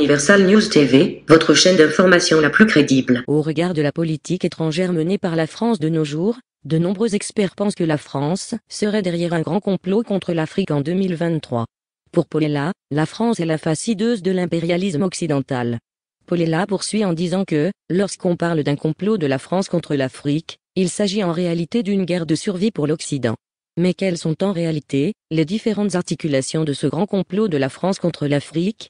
Universal News TV, votre chaîne d'information la plus crédible. Au regard de la politique étrangère menée par la France de nos jours, de nombreux experts pensent que la France serait derrière un grand complot contre l'Afrique en 2023. Pour Polela, la France est la face hideuse de l'impérialisme occidental. Polela poursuit en disant que, lorsqu'on parle d'un complot de la France contre l'Afrique, il s'agit en réalité d'une guerre de survie pour l'Occident. Mais quelles sont en réalité les différentes articulations de ce grand complot de la France contre l'Afrique?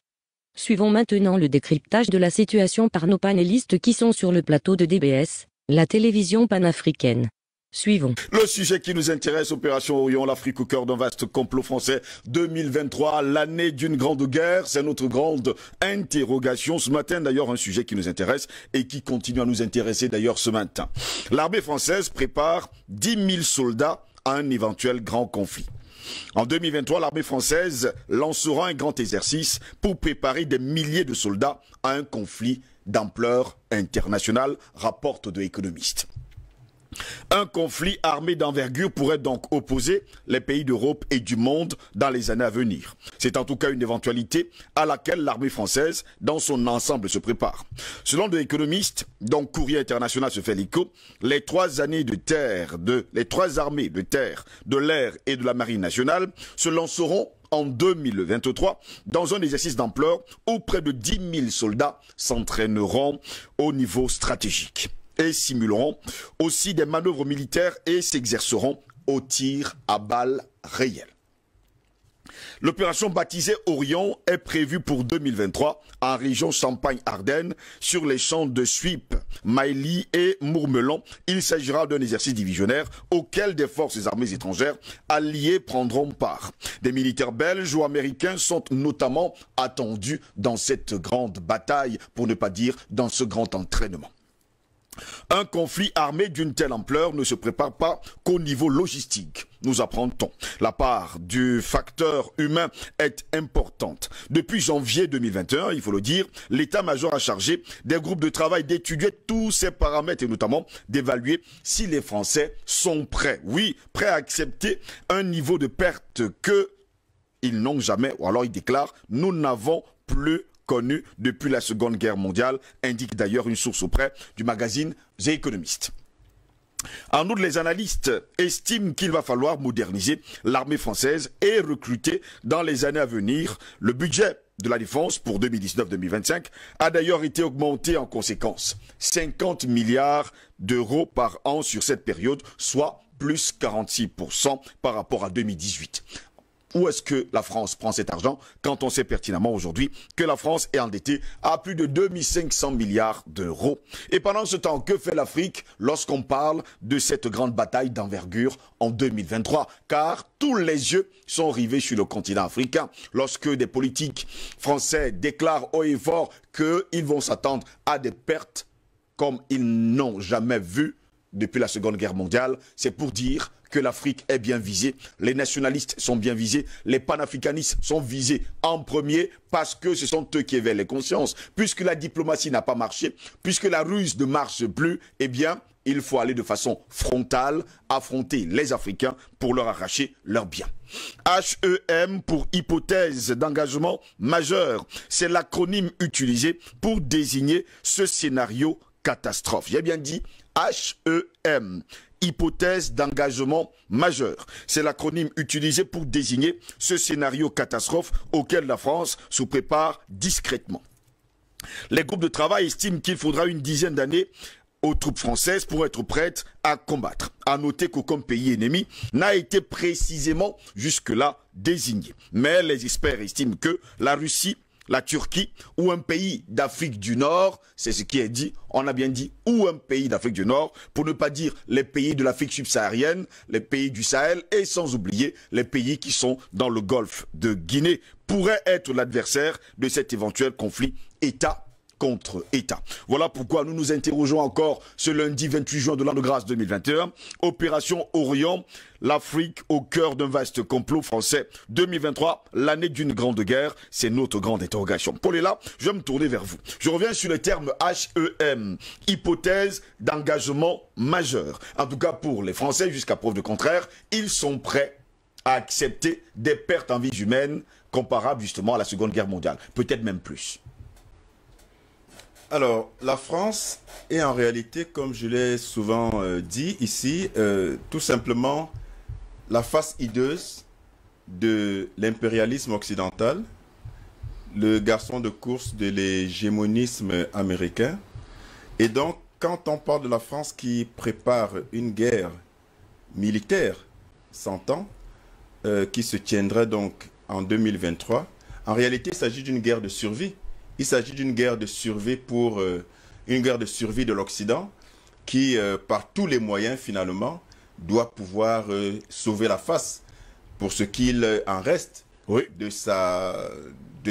Suivons maintenant le décryptage de la situation par nos panélistes qui sont sur le plateau de DBS, la télévision panafricaine. Suivons. Le sujet qui nous intéresse, Opération Orion, l'Afrique au cœur d'un vaste complot français 2023, l'année d'une grande guerre, c'est notre grande interrogation. Ce matin d'ailleurs, un sujet qui nous intéresse et qui continue à nous intéresser d'ailleurs ce matin. L'armée française prépare 10 000 soldats à un éventuel grand conflit. En 2023, l'armée française lancera un grand exercice pour préparer des milliers de soldats à un conflit d'ampleur internationale, rapporte The Economist. Un conflit armé d'envergure pourrait donc opposer les pays d'Europe et du monde dans les années à venir. C'est en tout cas une éventualité à laquelle l'armée française, dans son ensemble, se prépare. Selon The Economist, dont Courrier International se fait l'écho, les trois armées de terre, de l'air et de la marine nationale se lanceront en 2023 dans un exercice d'ampleur où près de 10 000 soldats s'entraîneront au niveau stratégique et simuleront aussi des manœuvres militaires et s'exerceront au tir à balles réelles. L'opération baptisée Orion est prévue pour 2023 en région Champagne-Ardenne sur les champs de Suippes, Mailly et Mourmelon. Il s'agira d'un exercice divisionnaire auquel des forces armées étrangères alliées prendront part. Des militaires belges ou américains sont notamment attendus dans cette grande bataille, pour ne pas dire dans ce grand entraînement. Un conflit armé d'une telle ampleur ne se prépare pas qu'au niveau logistique, nous apprend-on. La part du facteur humain est importante. Depuis janvier 2021, il faut le dire, l'état-major a chargé des groupes de travail d'étudier tous ces paramètres et notamment d'évaluer si les Français sont prêts. Oui, prêts à accepter un niveau de perte qu'ils n'ont jamais, ou alors ils déclarent, nous n'avons plus connu depuis la Seconde Guerre mondiale, indique d'ailleurs une source auprès du magazine The Economist. En outre, les analystes estiment qu'il va falloir moderniser l'armée française et recruter dans les années à venir. Le budget de la défense pour 2019-2025 a d'ailleurs été augmenté en conséquence. 50 milliards d'euros par an sur cette période, soit plus 46% par rapport à 2018. Où est-ce que la France prend cet argent quand on sait pertinemment aujourd'hui que la France est endettée à plus de 2500 milliards d'euros? Et pendant ce temps, que fait l'Afrique lorsqu'on parle de cette grande bataille d'envergure en 2023? Car tous les yeux sont rivés sur le continent africain. Lorsque des politiques français déclarent haut et fort qu'ils vont s'attendre à des pertes comme ils n'ont jamais vu depuis la Seconde Guerre mondiale, c'est pour dire que l'Afrique est bien visée, les nationalistes sont bien visés, les panafricanistes sont visés en premier parce que ce sont eux qui éveillent les consciences. Puisque la diplomatie n'a pas marché, puisque la ruse ne marche plus, eh bien, il faut aller de façon frontale affronter les Africains pour leur arracher leurs biens. HEM pour hypothèse d'engagement majeur, c'est l'acronyme utilisé pour désigner ce scénario catastrophe. J'ai bien dit HEM, hypothèse d'engagement majeur. C'est l'acronyme utilisé pour désigner ce scénario catastrophe auquel la France se prépare discrètement. Les groupes de travail estiment qu'il faudra une dizaine d'années aux troupes françaises pour être prêtes à combattre. À noter qu'aucun pays ennemi n'a été précisément jusque-là désigné. Mais les experts estiment que la Russie, la Turquie ou un pays d'Afrique du Nord, c'est ce qui est dit, on a bien dit, ou un pays d'Afrique du Nord, pour ne pas dire les pays de l'Afrique subsaharienne, les pays du Sahel et sans oublier les pays qui sont dans le golfe de Guinée, pourraient être l'adversaire de cet éventuel conflit État contre État. Voilà pourquoi nous nous interrogeons encore ce lundi 28 juin de l'an de grâce 2021. Opération Orion, l'Afrique au cœur d'un vaste complot français 2023, l'année d'une grande guerre, c'est notre grande interrogation. Paul est là, je vais me tourner vers vous. Je reviens sur le terme HEM, hypothèse d'engagement majeur. En tout cas pour les Français, jusqu'à preuve de contraire, ils sont prêts à accepter des pertes en vies humaines comparables justement à la Seconde Guerre mondiale, peut-être même plus. Alors, la France est en réalité, comme je l'ai souvent dit ici, tout simplement la face hideuse de l'impérialisme occidental, le garçon de course de l'hégémonisme américain. Et donc, quand on parle de la France qui prépare une guerre militaire, s'entend, qui se tiendrait donc en 2023, en réalité, il s'agit d'une guerre de survie. Il s'agit d'une guerre de survie pour une guerre de survie de l'Occident qui, par tous les moyens finalement, doit pouvoir sauver la face pour ce qu'il en reste de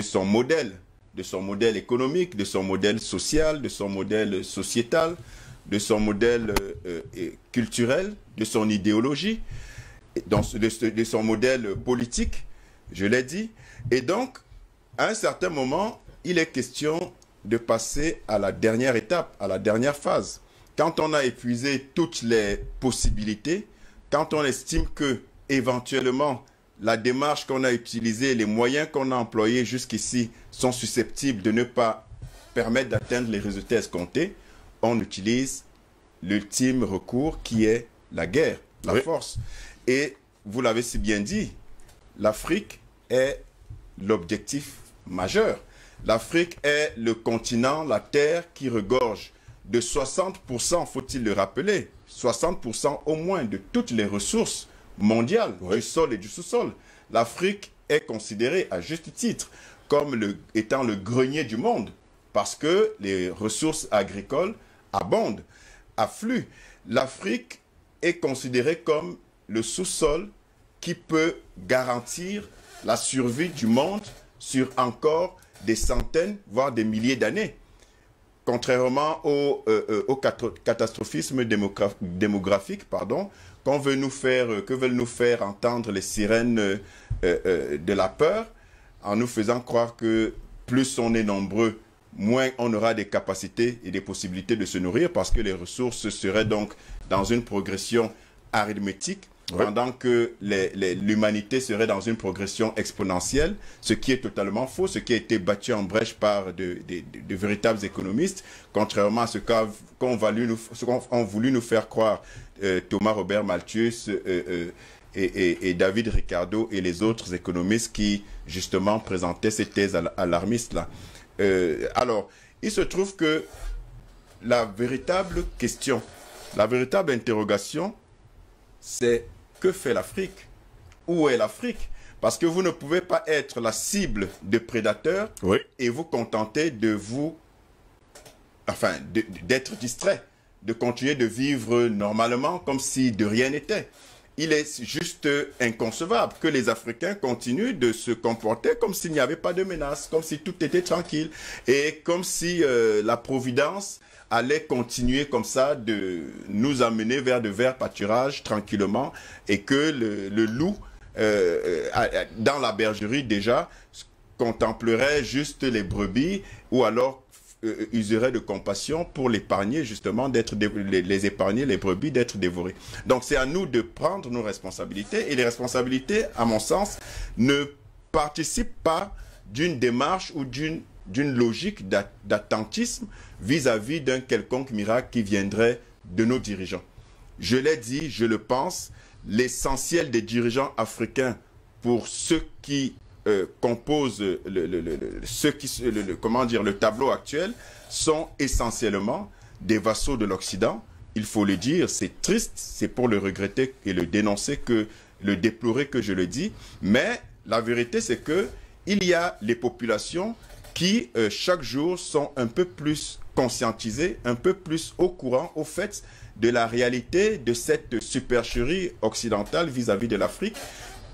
son modèle économique, de son modèle social, de son modèle sociétal, de son modèle culturel, de son idéologie, de son modèle politique, je l'ai dit. Et donc, à un certain moment, il est question de passer à la dernière étape, à la dernière phase. Quand on a épuisé toutes les possibilités, quand on estime que, éventuellement, la démarche qu'on a utilisée, les moyens qu'on a employés jusqu'ici sont susceptibles de ne pas permettre d'atteindre les résultats escomptés, on utilise l'ultime recours qui est la guerre, la force. Et vous l'avez si bien dit, l'Afrique est l'objectif majeur. L'Afrique est le continent, la terre qui regorge de 60%, faut-il le rappeler, 60% au moins de toutes les ressources mondiales, du sol et du sous-sol. L'Afrique est considérée à juste titre comme étant le grenier du monde parce que les ressources agricoles abondent, affluent. L'Afrique est considérée comme le sous-sol qui peut garantir la survie du monde sur encore des centaines, voire des milliers d'années. Contrairement au catastrophisme démographique, que veulent nous faire entendre les sirènes de la peur, en nous faisant croire que plus on est nombreux, moins on aura des capacités et des possibilités de se nourrir, parce que les ressources seraient donc dans une progression arithmétique, pendant que l'humanité serait dans une progression exponentielle, ce qui est totalement faux, ce qui a été battu en brèche par de véritables économistes, contrairement à ce qu'ont voulu nous faire croire Thomas Robert Malthus et David Ricardo et les autres économistes qui, justement, présentaient ces thèses alarmistes-là. Alors, il se trouve que la véritable question, la véritable interrogation, c'est que fait l'Afrique? Où est l'Afrique? Parce que vous ne pouvez pas être la cible de prédateurs et vous contenter d'être distrait, de continuer de vivre normalement comme si de rien n'était. Il est juste inconcevable que les Africains continuent de se comporter comme s'il n'y avait pas de menace, comme si tout était tranquille et comme si la Providence allait continuer comme ça de nous amener vers de verts pâturages tranquillement et que le loup, dans la bergerie déjà, contemplerait juste les brebis ou alors userait de compassion pour l'épargner justement, les épargner, les brebis, d'être dévorées. Donc c'est à nous de prendre nos responsabilités et les responsabilités, à mon sens, ne participent pas d'une démarche ou d'une logique d'attentisme vis-à-vis d'un quelconque miracle qui viendrait de nos dirigeants. Je l'ai dit, je le pense, l'essentiel des dirigeants africains pour ceux qui composent le tableau actuel sont essentiellement des vassaux de l'Occident. Il faut le dire, c'est triste, c'est pour le regretter et le dénoncer le déplorer que je le dis, mais la vérité c'est que il y a les populations qui chaque jour sont un peu plus conscientisées, un peu plus au courant, au fait de la réalité de cette supercherie occidentale vis-à-vis de l'Afrique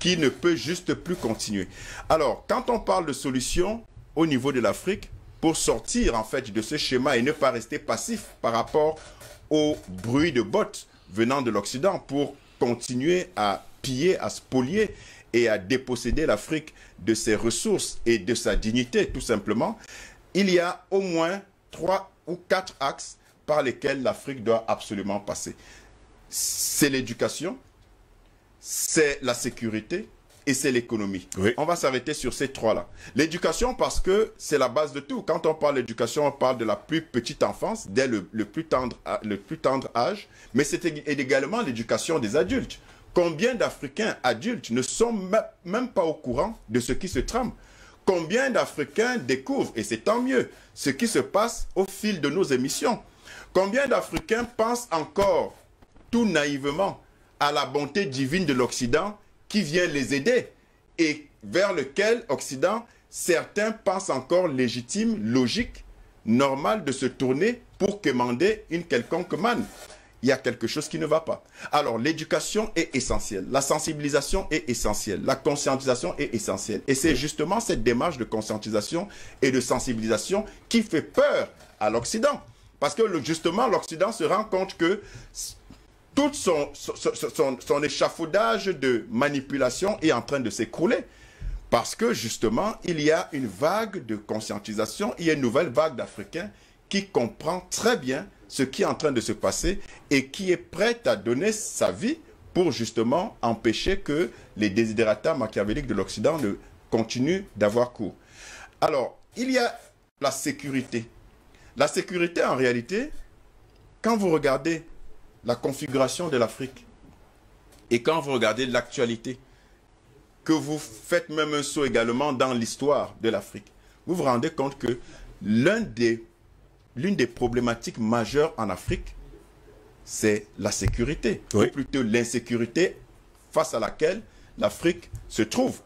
qui ne peut juste plus continuer. Alors, quand on parle de solutions au niveau de l'Afrique, pour sortir en fait de ce schéma et ne pas rester passif par rapport au bruit de bottes venant de l'Occident pour continuer à piller, à spolier et à déposséder l'Afrique de ses ressources et de sa dignité, tout simplement, il y a au moins 3 ou 4 axes par lesquels l'Afrique doit absolument passer. C'est l'éducation, c'est la sécurité et c'est l'économie. Oui. On va s'arrêter sur ces trois-là. L'éducation, parce que c'est la base de tout. Quand on parle d'éducation, on parle de la plus petite enfance, dès le plus tendre âge, mais c'est également l'éducation des adultes. Combien d'Africains adultes ne sont même pas au courant de ce qui se trame? Combien d'Africains découvrent, et c'est tant mieux, ce qui se passe au fil de nos émissions? Combien d'Africains pensent encore, tout naïvement, à la bonté divine de l'Occident qui vient les aider et vers lequel Occident, certains pensent encore légitime, logique, normal de se tourner pour quémander une quelconque manne? Il y a quelque chose qui ne va pas. Alors, l'éducation est essentielle, la sensibilisation est essentielle, la conscientisation est essentielle. Et c'est justement cette démarche de conscientisation et de sensibilisation qui fait peur à l'Occident. Parce que justement, l'Occident se rend compte que tout son échafaudage de manipulation est en train de s'écrouler. Parce que justement, il y a une vague de conscientisation, il y a une nouvelle vague d'Africains qui comprend très bien ce qui est en train de se passer et qui est prête à donner sa vie pour justement empêcher que les désidératas machiavéliques de l'Occident ne continuent d'avoir cours. Alors, il y a la sécurité. La sécurité, en réalité, quand vous regardez la configuration de l'Afrique et quand vous regardez l'actualité, que vous faites même un saut également dans l'histoire de l'Afrique, vous vous rendez compte que l'une des problématiques majeures en Afrique, c'est la sécurité, oui, ou plutôt l'insécurité face à laquelle l'Afrique se trouve.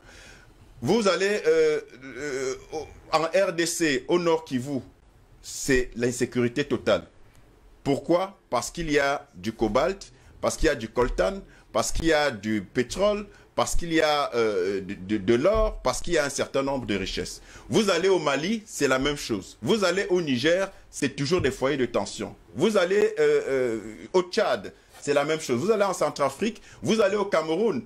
Vous allez en RDC, au Nord Kivu, c'est l'insécurité totale. Pourquoi? Parce qu'il y a du cobalt, parce qu'il y a du coltan, parce qu'il y a du pétrole, parce qu'il y a de l'or, parce qu'il y a un certain nombre de richesses. Vous allez au Mali, c'est la même chose. Vous allez au Niger, c'est toujours des foyers de tension. Vous allez au Tchad, c'est la même chose. Vous allez en Centrafrique, vous allez au Cameroun,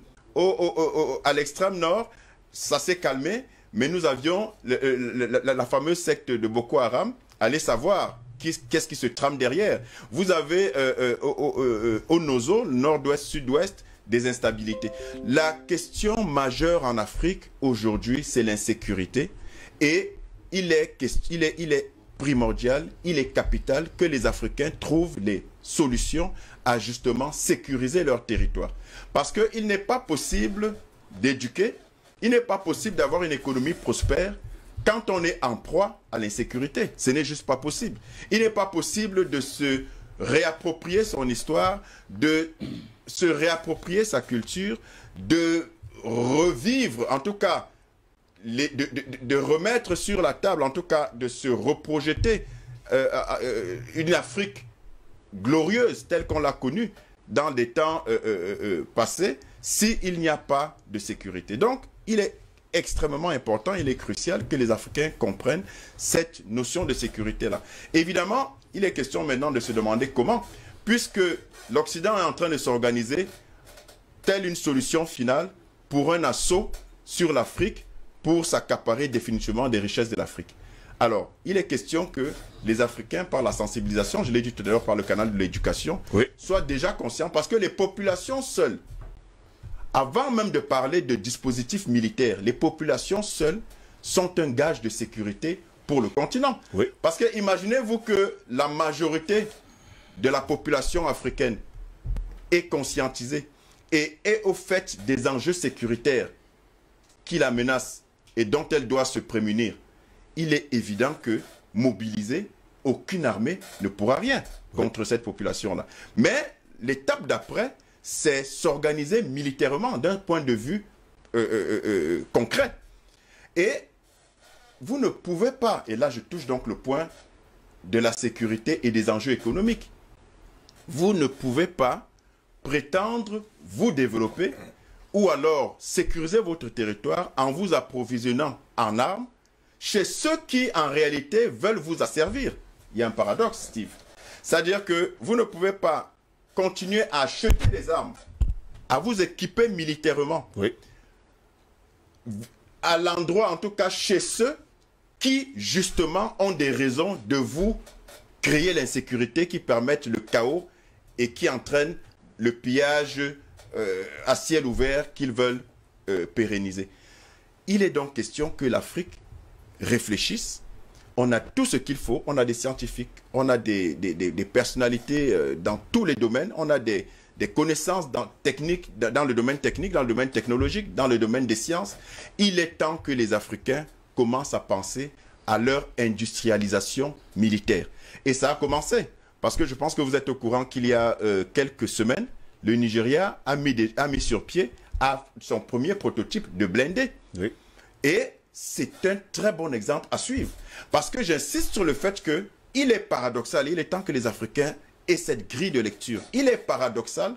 à l'extrême nord, ça s'est calmé, mais nous avions la fameuse secte de Boko Haram. Allez savoir qu'est-ce qui se trame derrière. Vous avez au Nozo, nord-ouest, sud-ouest, des instabilités. La question majeure en Afrique aujourd'hui, c'est l'insécurité. Et il est primordial, il est capital que les Africains trouvent les solutions à justement sécuriser leur territoire. Parce qu'il n'est pas possible d'éduquer, il n'est pas possible d'avoir une économie prospère quand on est en proie à l'insécurité. Ce n'est juste pas possible. Il n'est pas possible de se réapproprier son histoire, de se réapproprier sa culture, de revivre, en tout cas, de remettre sur la table, en tout cas, de se reprojeter une Afrique glorieuse telle qu'on l'a connue dans des temps passés, s'il n'y a pas de sécurité. Donc, il est extrêmement important, il est crucial que les Africains comprennent cette notion de sécurité-là. Évidemment, il est question maintenant de se demander comment, puisque l'Occident est en train de s'organiser telle une solution finale pour un assaut sur l'Afrique pour s'accaparer définitivement des richesses de l'Afrique. Alors, il est question que les Africains, par la sensibilisation, je l'ai dit tout à l'heure par le canal de l'éducation, oui, soient déjà conscients, parce que les populations seules, avant même de parler de dispositifs militaires, les populations seules sont un gage de sécurité pour le continent. oui. Parce que imaginez-vous que la majorité de la population africaine est conscientisée et est au fait des enjeux sécuritaires qui la menacent et dont elle doit se prémunir. Il est évident que mobiliser, aucune armée ne pourra rien contre cette population-là. Mais l'étape d'après, c'est s'organiser militairement d'un point de vue concret. Et vous ne pouvez pas, et là je touche donc le point de la sécurité et des enjeux économiques, vous ne pouvez pas prétendre vous développer ou alors sécuriser votre territoire en vous approvisionnant en armes chez ceux qui en réalité veulent vous asservir. Il y a un paradoxe, Steve. C'est-à-dire que vous ne pouvez pas continuer à acheter des armes, à vous équiper militairement, Oui. à l'endroit, en tout cas chez ceux qui, justement, ont des raisons de vous créer l'insécurité, qui permettent le chaos et qui entraînent le pillage à ciel ouvert qu'ils veulent pérenniser. Il est donc question que l'Afrique réfléchisse. On a tout ce qu'il faut, on a des scientifiques, on a des personnalités dans tous les domaines, on a des connaissances dans le domaine technique, dans le domaine technologique, dans le domaine des sciences. Il est temps que les Africains commencent à penser à leur industrialisation militaire. Et ça a commencé, parce que je pense que vous êtes au courant qu'il y a quelques semaines, le Nigeria a mis sur pied son premier prototype de blindé. Oui. Et c'est un très bon exemple à suivre. Parce que j'insiste sur le fait qu'il est paradoxal, il est temps que les Africains aient cette grille de lecture. Il est paradoxal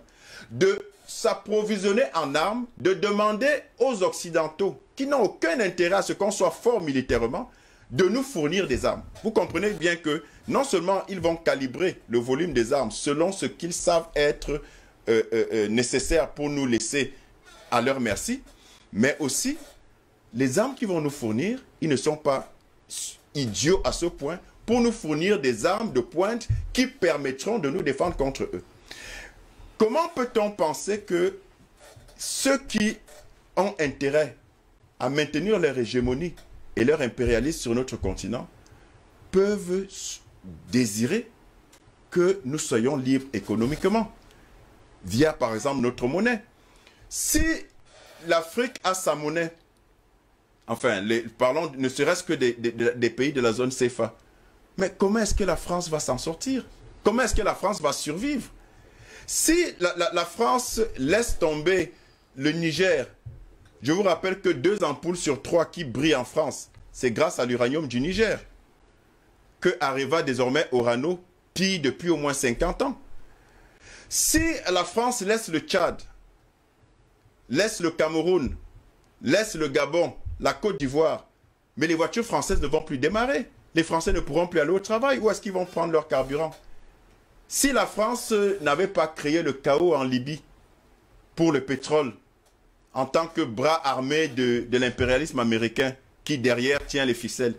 de s'approvisionner en armes, de demander aux Occidentaux, qui n'ont aucun intérêt à ce qu'on soit fort militairement, de nous fournir des armes. Vous comprenez bien que non seulement ils vont calibrer le volume des armes selon ce qu'ils savent être nécessaire pour nous laisser à leur merci, mais aussi les armes qu'ils vont nous fournir, ils ne sont pas idiots à ce point pour nous fournir des armes de pointe qui permettront de nous défendre contre eux. Comment peut-on penser que ceux qui ont intérêt à maintenir leur hégémonie et leur impérialisme sur notre continent peuvent désirer que nous soyons libres économiquement, via par exemple notre monnaie? Si l'Afrique a sa monnaie, enfin, parlons ne serait-ce que des pays de la zone CFA, mais comment est-ce que la France va s'en sortir? Comment est-ce que la France va survivre? Si la France laisse tomber le Niger, je vous rappelle que 2 ampoules sur 3 qui brillent en France, c'est grâce à l'uranium du Niger, que Areva désormais Orano pille depuis au moins 50 ans. Si la France laisse le Tchad, laisse le Cameroun, laisse le Gabon, la Côte d'Ivoire, mais les voitures françaises ne vont plus démarrer. Les Français ne pourront plus aller au travail. Où est-ce qu'ils vont prendre leur carburant? Si la France n'avait pas créé le chaos en Libye pour le pétrole, en tant que bras armé de l'impérialisme américain qui derrière tient les ficelles,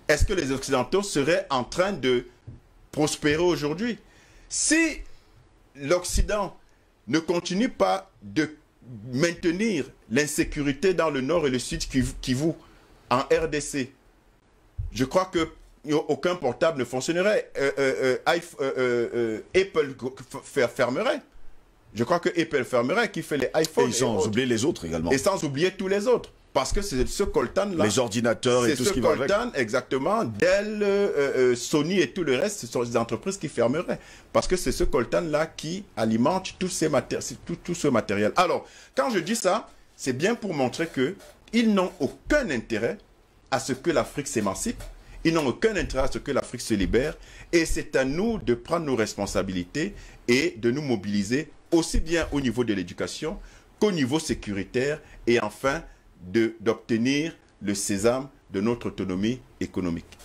est-ce que les Occidentaux seraient en train de prospérer aujourd'hui? Si l'Occident ne continue pas de maintenir l'insécurité dans le nord et le sud Kivu en RDC, je crois que aucun portable ne fonctionnerait. Apple fermerait. Je crois que Apple fermerait, qui fait les iPhones. Et sans oublier les autres également. Et sans oublier tous les autres. Parce que c'est ce coltan-là. Les ordinateurs et tout ce qui va avec. C'est ce coltan, exactement. Dell, Sony et tout le reste, ce sont des entreprises qui fermeraient. Parce que c'est ce coltan-là qui alimente tout ce matériel. Alors, quand je dis ça, c'est bien pour montrer qu'ils n'ont aucun intérêt à ce que l'Afrique s'émancipe. Ils n'ont aucun intérêt à ce que l'Afrique se libère. Et c'est à nous de prendre nos responsabilités et de nous mobiliser aussi bien au niveau de l'éducation qu'au niveau sécuritaire et enfin d'obtenir le sésame de notre autonomie économique.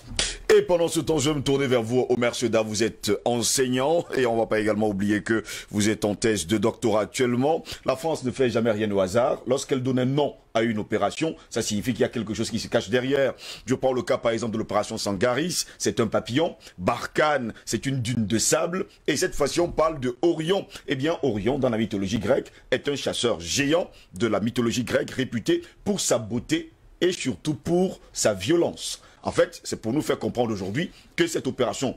Et pendant ce temps, je vais me tourner vers vous, Omer Seda. Vous êtes enseignant et on ne va pas également oublier que vous êtes en thèse de doctorat actuellement. La France ne fait jamais rien au hasard. Lorsqu'elle donne un nom à une opération, ça signifie qu'il y a quelque chose qui se cache derrière. Je prends le cas par exemple de l'opération Sangaris, c'est un papillon. Barkhane, c'est une dune de sable. Et cette fois-ci, on parle de Orion. Eh bien, Orion, dans la mythologie grecque, est un chasseur géant de la mythologie grecque réputé pour sa beauté et surtout pour sa violence. En fait, c'est pour nous faire comprendre aujourd'hui que cette opération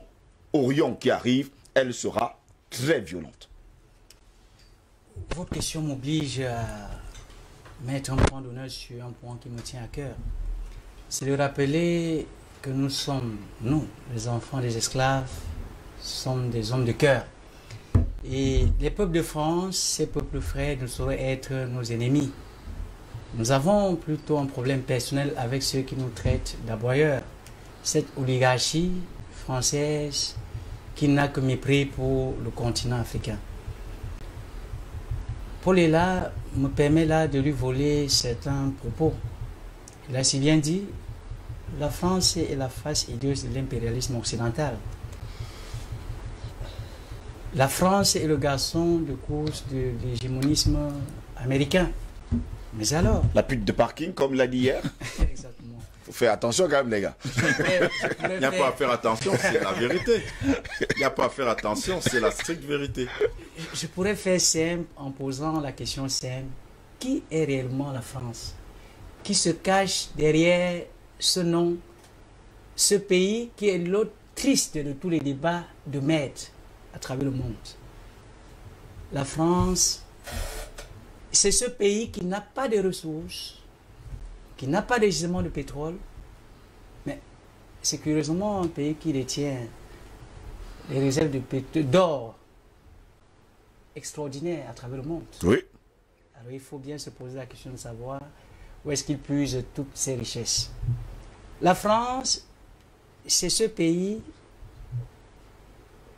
Orion qui arrive, elle sera très violente. Votre question m'oblige à mettre un point d'honneur sur un point qui me tient à cœur. C'est de rappeler que nous sommes, nous, les enfants des esclaves, sommes des hommes de cœur. Et les peuples de France, ces peuples frères, ne sauraient être nos ennemis. Nous avons plutôt un problème personnel avec ceux qui nous traitent d'aboyeurs. Cette oligarchie française qui n'a que mépris pour le continent africain. Paul est là, me permet là de lui voler certains propos. Il a si bien dit, la France est la face hideuse de l'impérialisme occidental. La France est le garçon de course de l'hégémonisme américain. Mais alors? La pute de parking, comme l'a dit hier. Exactement. Faut faire attention quand même, les gars. Il n'y a pas à faire attention, c'est la vérité. Il n'y a pas à faire attention, c'est la stricte vérité. Je pourrais faire simple en posant la question simple. qui est réellement la France? Qui se cache derrière ce nom, ce pays qui est l'autre triste de tous les débats de maître à travers le monde? La France, c'est ce pays qui n'a pas de ressources, qui n'a pas de gisement de pétrole, mais c'est curieusement un pays qui détient des réserves d'or extraordinaires à travers le monde. Oui. Alors il faut bien se poser la question de savoir où est-ce qu'il puise toutes ces richesses. La France, c'est ce pays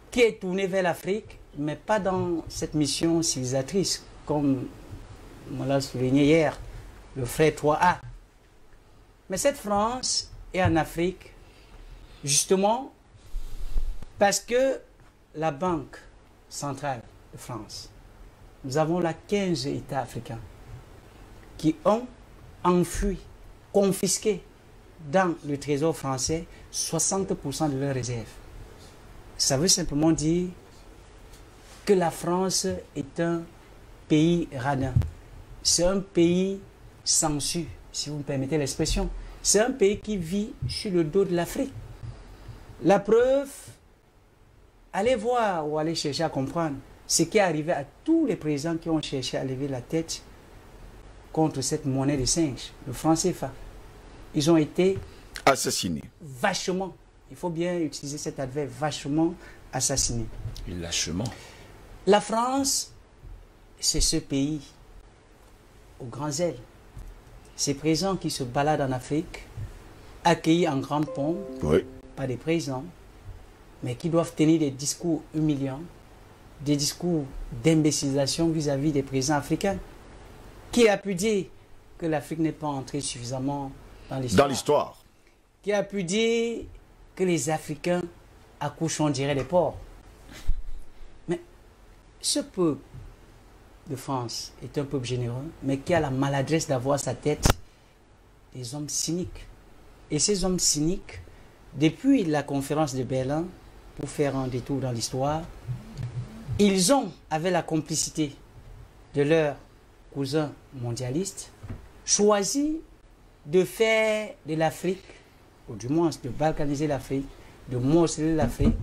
qui est tourné vers l'Afrique, mais pas dans cette mission civilisatrice, comme on l'a souligné hier, le frère 3A. Mais cette France est en Afrique, justement, parce que la Banque centrale de France, nous avons là 15 États africains qui ont enfui, confisqué dans le trésor français 60% de leurs réserves. Ça veut simplement dire que la France est un pays radin. C'est un pays sensu, si vous me permettez l'expression. C'est un pays qui vit sur le dos de l'Afrique. La preuve, allez voir ou allez chercher à comprendre ce qui est arrivé à tous les présidents qui ont cherché à lever la tête contre cette monnaie de singe, le franc CFA. Ils ont été assassinés. Vachement, il faut bien utiliser cet adverbe, vachement assassinés. Lâchement. La France, c'est ce pays aux grands ailes. Ces présidents qui se baladent en Afrique, accueillis en grande pompe, oui, par des présidents, mais qui doivent tenir des discours humiliants, des discours d'imbécilisation vis-à-vis des présidents africains. Qui a pu dire que l'Afrique n'est pas entrée suffisamment dans l'histoire? Qui a pu dire que les Africains accouchent, on dirait, des porcs? Mais ce peuple de France est un peuple généreux, mais qui a la maladresse d'avoir à sa tête des hommes cyniques. Et ces hommes cyniques, depuis la conférence de Berlin, pour faire un détour dans l'histoire, ils ont, avec la complicité de leurs cousins mondialistes, choisi de faire de l'Afrique, ou du moins de balkaniser l'Afrique, de morceler l'Afrique,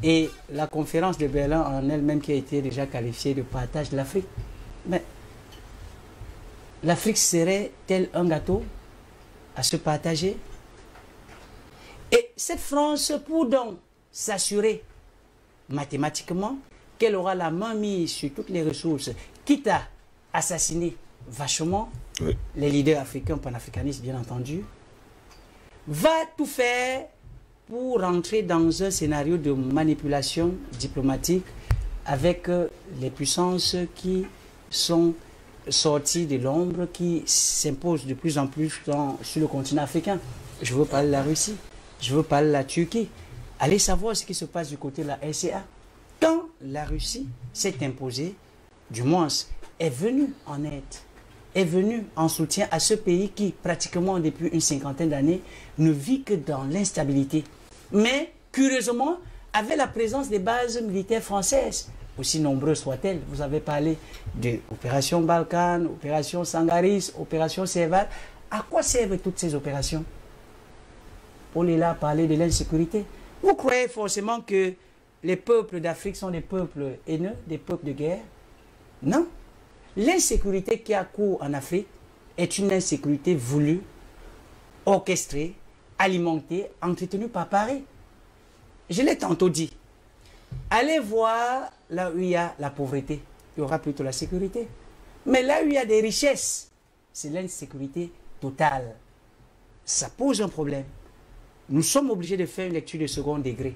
et la conférence de Berlin en elle-même qui a été déjà qualifiée de partage de l'Afrique. Mais l'Afrique serait tel un gâteau à se partager? Et cette France, pour donc s'assurer mathématiquement qu'elle aura la main mise sur toutes les ressources, quitte à assassiner vachement les leaders africains, panafricanistes bien entendu, va tout faire pour rentrer dans un scénario de manipulation diplomatique avec les puissances qui sont sorties de l'ombre, qui s'imposent de plus en plus sur le continent africain. Je veux parler de la Russie, je veux parler de la Turquie. Allez savoir ce qui se passe du côté de la RCA. Quand la Russie s'est imposée, du moins est venue en aide, est venue en soutien à ce pays qui, pratiquement depuis une cinquantaine d'années, ne vit que dans l'instabilité. Mais, curieusement, avec la présence des bases militaires françaises, aussi nombreuses soient-elles, vous avez parlé de l'opération Balkan, opération Sangaris, opération Serval. À quoi servent toutes ces opérations? On est là à parler de l'insécurité. Vous croyez forcément que les peuples d'Afrique sont des peuples haineux, des peuples de guerre? Non. L'insécurité qui a cours en Afrique est une insécurité voulue, orchestrée, alimentée, entretenue par Paris. Je l'ai tantôt dit. Allez voir là où il y a la pauvreté, il y aura plutôt la sécurité. Mais là où il y a des richesses, c'est l'insécurité totale. Ça pose un problème. Nous sommes obligés de faire une lecture de second degré.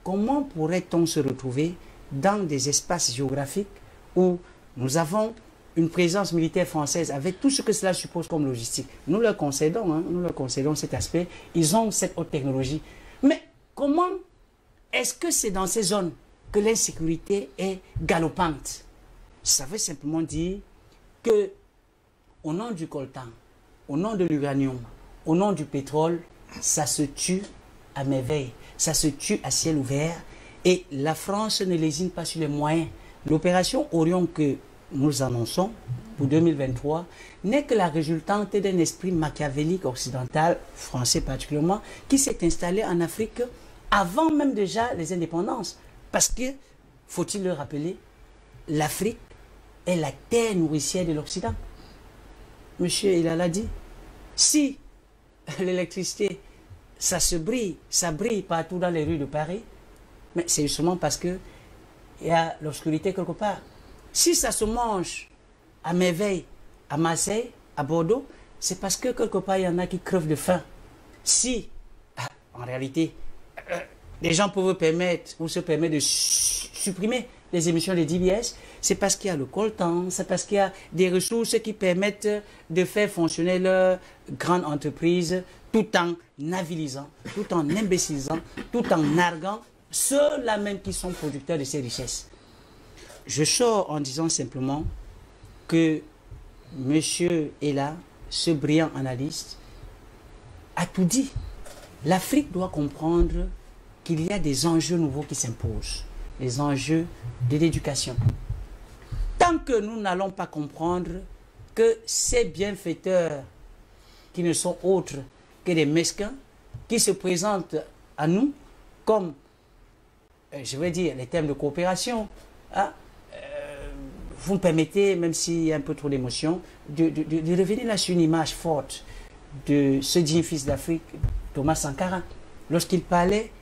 Comment pourrait-on se retrouver dans des espaces géographiques où nous avons une présence militaire française avec tout ce que cela suppose comme logistique? Nous leur concédons, nous leur concédons cet aspect. Ils ont cette haute technologie. Mais comment est-ce que c'est dans ces zones que l'insécurité est galopante? Ça veut simplement dire que au nom du coltan, au nom de l'uranium, au nom du pétrole, ça se tue à merveille, ça se tue à ciel ouvert, et la France ne lésine pas sur les moyens. L'opération Orion que nous annonçons pour 2023 n'est que la résultante d'un esprit machiavélique occidental, français particulièrement, qui s'est installé en Afrique avant même déjà les indépendances. Parce que, faut-il le rappeler, l'Afrique est la terre nourricière de l'Occident. Monsieur, il l'a dit. Si l'électricité, ça brille partout dans les rues de Paris, mais c'est justement parce que il y a l'obscurité quelque part. Si ça se mange à merveille à Marseille, à Bordeaux, c'est parce que quelque part il y en a qui crevent de faim. Si, en réalité, les gens peuvent permettre ou se permettre de supprimer les émissions de DBS, c'est parce qu'il y a le coltan, c'est parce qu'il y a des ressources qui permettent de faire fonctionner leur grande entreprise tout en avilisant, tout en imbécilisant, tout en narguant ceux-là même qui sont producteurs de ces richesses. Je sors en disant simplement que monsieur est là, ce brillant analyste, a tout dit. L'Afrique doit comprendre qu'il y a des enjeux nouveaux qui s'imposent, les enjeux de l'éducation. Tant que nous n'allons pas comprendre que ces bienfaiteurs qui ne sont autres que des mesquins, qui se présentent à nous comme, je vais dire, les thèmes de coopération, hein, vous me permettez, même s'il y a un peu trop d'émotion, de revenir là sur une image forte de ce digne fils d'Afrique, Thomas Sankara, lorsqu'il parlait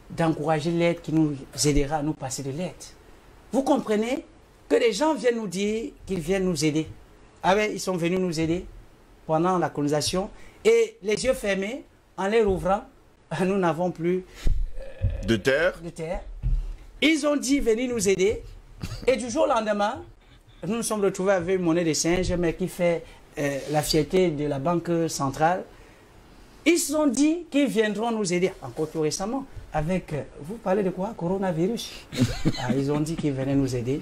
d'encourager l'aide qui nous aidera à nous passer de l'aide. Vous comprenez que les gens viennent nous dire qu'ils viennent nous aider. Ah ouais, ils sont venus nous aider pendant la colonisation et les yeux fermés, en les rouvrant, nous n'avons plus de terre. Ils ont dit venir nous aider et du jour au lendemain, nous nous sommes retrouvés avec une monnaie de singe, mais qui fait la fierté de la Banque centrale. Ils ont dit qu'ils viendront nous aider, encore tout récemment, avec, vous parlez de quoi? Coronavirus. Ils ont dit qu'ils venaient nous aider.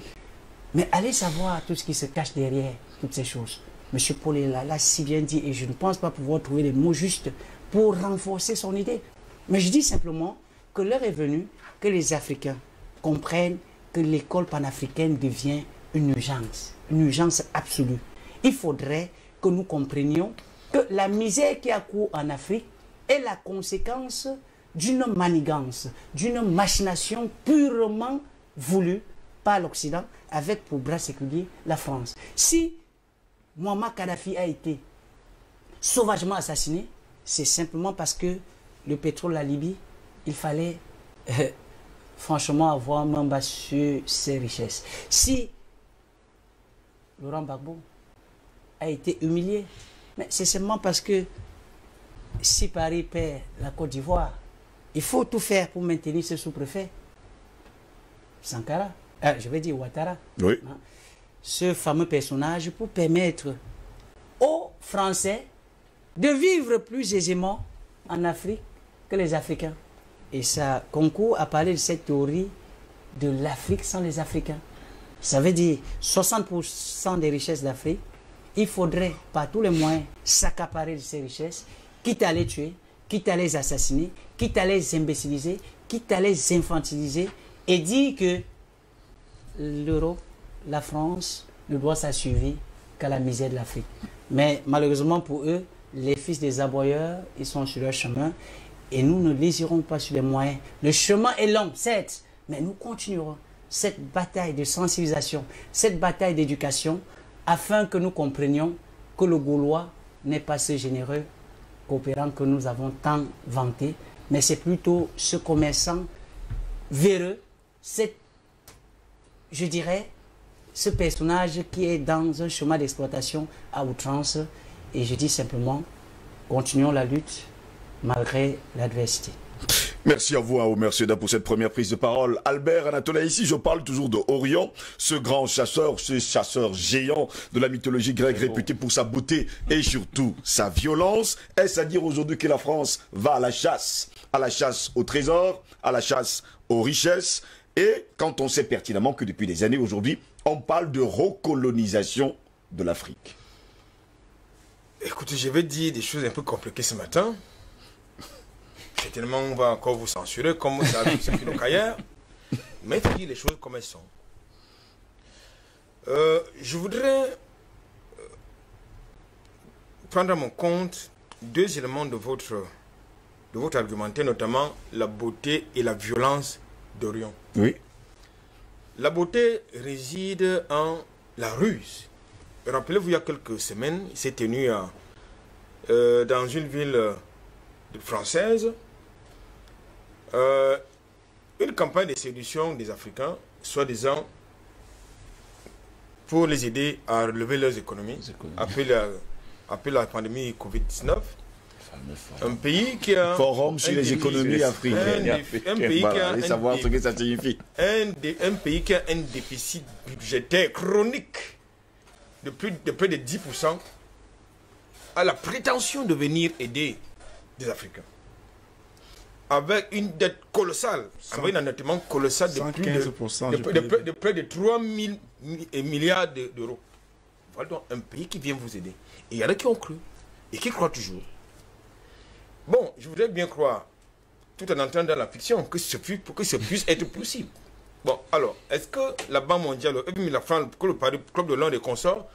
Mais allez savoir tout ce qui se cache derrière toutes ces choses. Monsieur Paul l'a si bien dit, et je ne pense pas pouvoir trouver les mots justes pour renforcer son idée. Mais je dis simplement que l'heure est venue que les Africains comprennent que l'école panafricaine devient une urgence absolue. Il faudrait que nous comprenions que la misère qui a cours en Afrique est la conséquence d'une manigance, d'une machination purement voulue par l'Occident, avec pour bras séculier la France. Si Muammar Kadhafi a été sauvagement assassiné, c'est simplement parce que le pétrole, la Libye, il fallait franchement avoir main basse sur ses richesses. Si Laurent Gbagbo a été humilié, mais c'est seulement parce que si Paris perd la Côte d'Ivoire, il faut tout faire pour maintenir ce sous-préfet. Sankara, je vais dire Ouattara. Oui. Hein, ce fameux personnage pour permettre aux Français de vivre plus aisément en Afrique que les Africains. Et ça concourt à parler de cette théorie de l'Afrique sans les Africains. Ça veut dire 60% des richesses d'Afrique, il faudrait par tous les moyens s'accaparer de ces richesses, quitte à les tuer, quitte à les assassiner, quitte à les imbéciliser, quitte à les infantiliser, et dire que l'Europe, la France, ne doit s'assuivre qu'à la misère de l'Afrique. Mais malheureusement pour eux, les fils des aboyeurs, ils sont sur leur chemin, et nous ne les irons pas sur les moyens. Le chemin est long, certes, mais nous continuerons cette bataille de sensibilisation, cette bataille d'éducation, afin que nous comprenions que le Gaulois n'est pas ce généreux coopérant que nous avons tant vanté, mais c'est plutôt ce commerçant véreux, je dirais, ce personnage qui est dans un chemin d'exploitation à outrance. Et je dis simplement, continuons la lutte malgré l'adversité. Merci à vous, Omer Seda, pour cette première prise de parole. Albert Anatola, ici, je parle toujours de Orion, ce grand chasseur, ce chasseur géant de la mythologie grecque, réputé pour sa beauté et surtout sa violence. Est-ce à dire aujourd'hui que la France va à la chasse au trésor, à la chasse aux richesses? Et quand on sait pertinemment que depuis des années aujourd'hui, on parle de recolonisation de l'Afrique. Écoutez, je vais dire des choses un peu compliquées ce matin. Certainement, on va encore vous censurer, comme ça a vu ce ailleurs. Mais il faut dire les choses comme elles sont. Je voudrais prendre à mon compte deux éléments de votre argumentaire, notamment la beauté et la violence d'Orion. Oui. La beauté réside en la ruse. Rappelez-vous, il y a quelques semaines, il s'est tenu dans une ville française une campagne de séduction des Africains, soi-disant pour les aider à relever leurs économies, après la pandémie Covid-19. Un pays qui a Forum sur les économies africaines. Un pays qui a savoir ce que ça signifie. Un pays qui a un déficit budgétaire chronique de près de 10% a la prétention de venir aider des Africains. Avec une dette colossale, avec un endettement colossal de près de 3 000 milliards d'euros. Voilà donc un pays qui vient vous aider. Et il y en a qui ont cru et qui croient toujours. Bon, je voudrais bien croire, tout en entrant dans la fiction, que ce puisse être possible. Bon, alors, est-ce que la Banque mondiale, le FMI, la France, le Club de Londres et consorts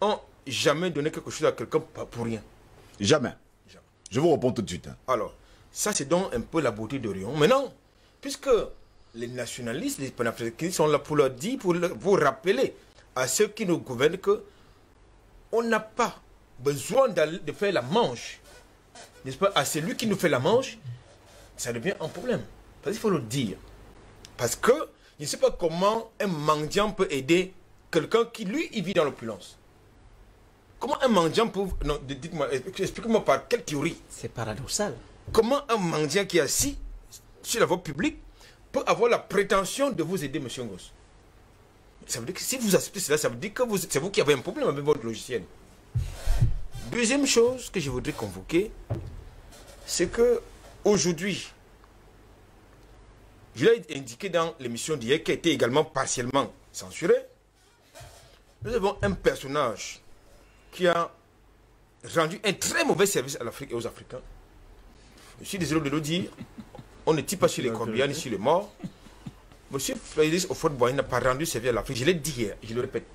ont jamais donné quelque chose à quelqu'un pour rien? Jamais. Je vous réponds tout de suite. Alors, ça c'est donc un peu la beauté d'Orion. Maintenant, puisque les nationalistes, les panafricains sont là pour leur dire, pour rappeler à ceux qui nous gouvernent que on n'a pas besoin de faire la manche, n'est-ce pas, à celui qui nous fait la manche, ça devient un problème. Parce qu'il faut le dire. Parce que je ne sais pas comment un mendiant peut aider quelqu'un qui, lui, il vit dans l'opulence. Comment un mendiant peut... Non, dites-moi, expliquez-moi par quelle théorie. C'est paradoxal. Comment un mendiant qui est assis sur la voie publique peut avoir la prétention de vous aider, monsieur Ngoz? Ça veut dire que si vous acceptez cela, ça veut dire que c'est vous qui avez un problème avec votre logiciel. Deuxième chose que je voudrais convoquer, c'est que aujourd'hui, je l'ai indiqué dans l'émission d'hier, qui a été également partiellement censurée, nous avons un personnage qui a rendu un très mauvais service à l'Afrique et aux Africains. Je suis désolé de le dire, on ne tire pas sur les corbillards ni sur les morts. Monsieur Félix Houphouët-Boigny n'a pas rendu service à l'Afrique, je l'ai dit hier, je le répète.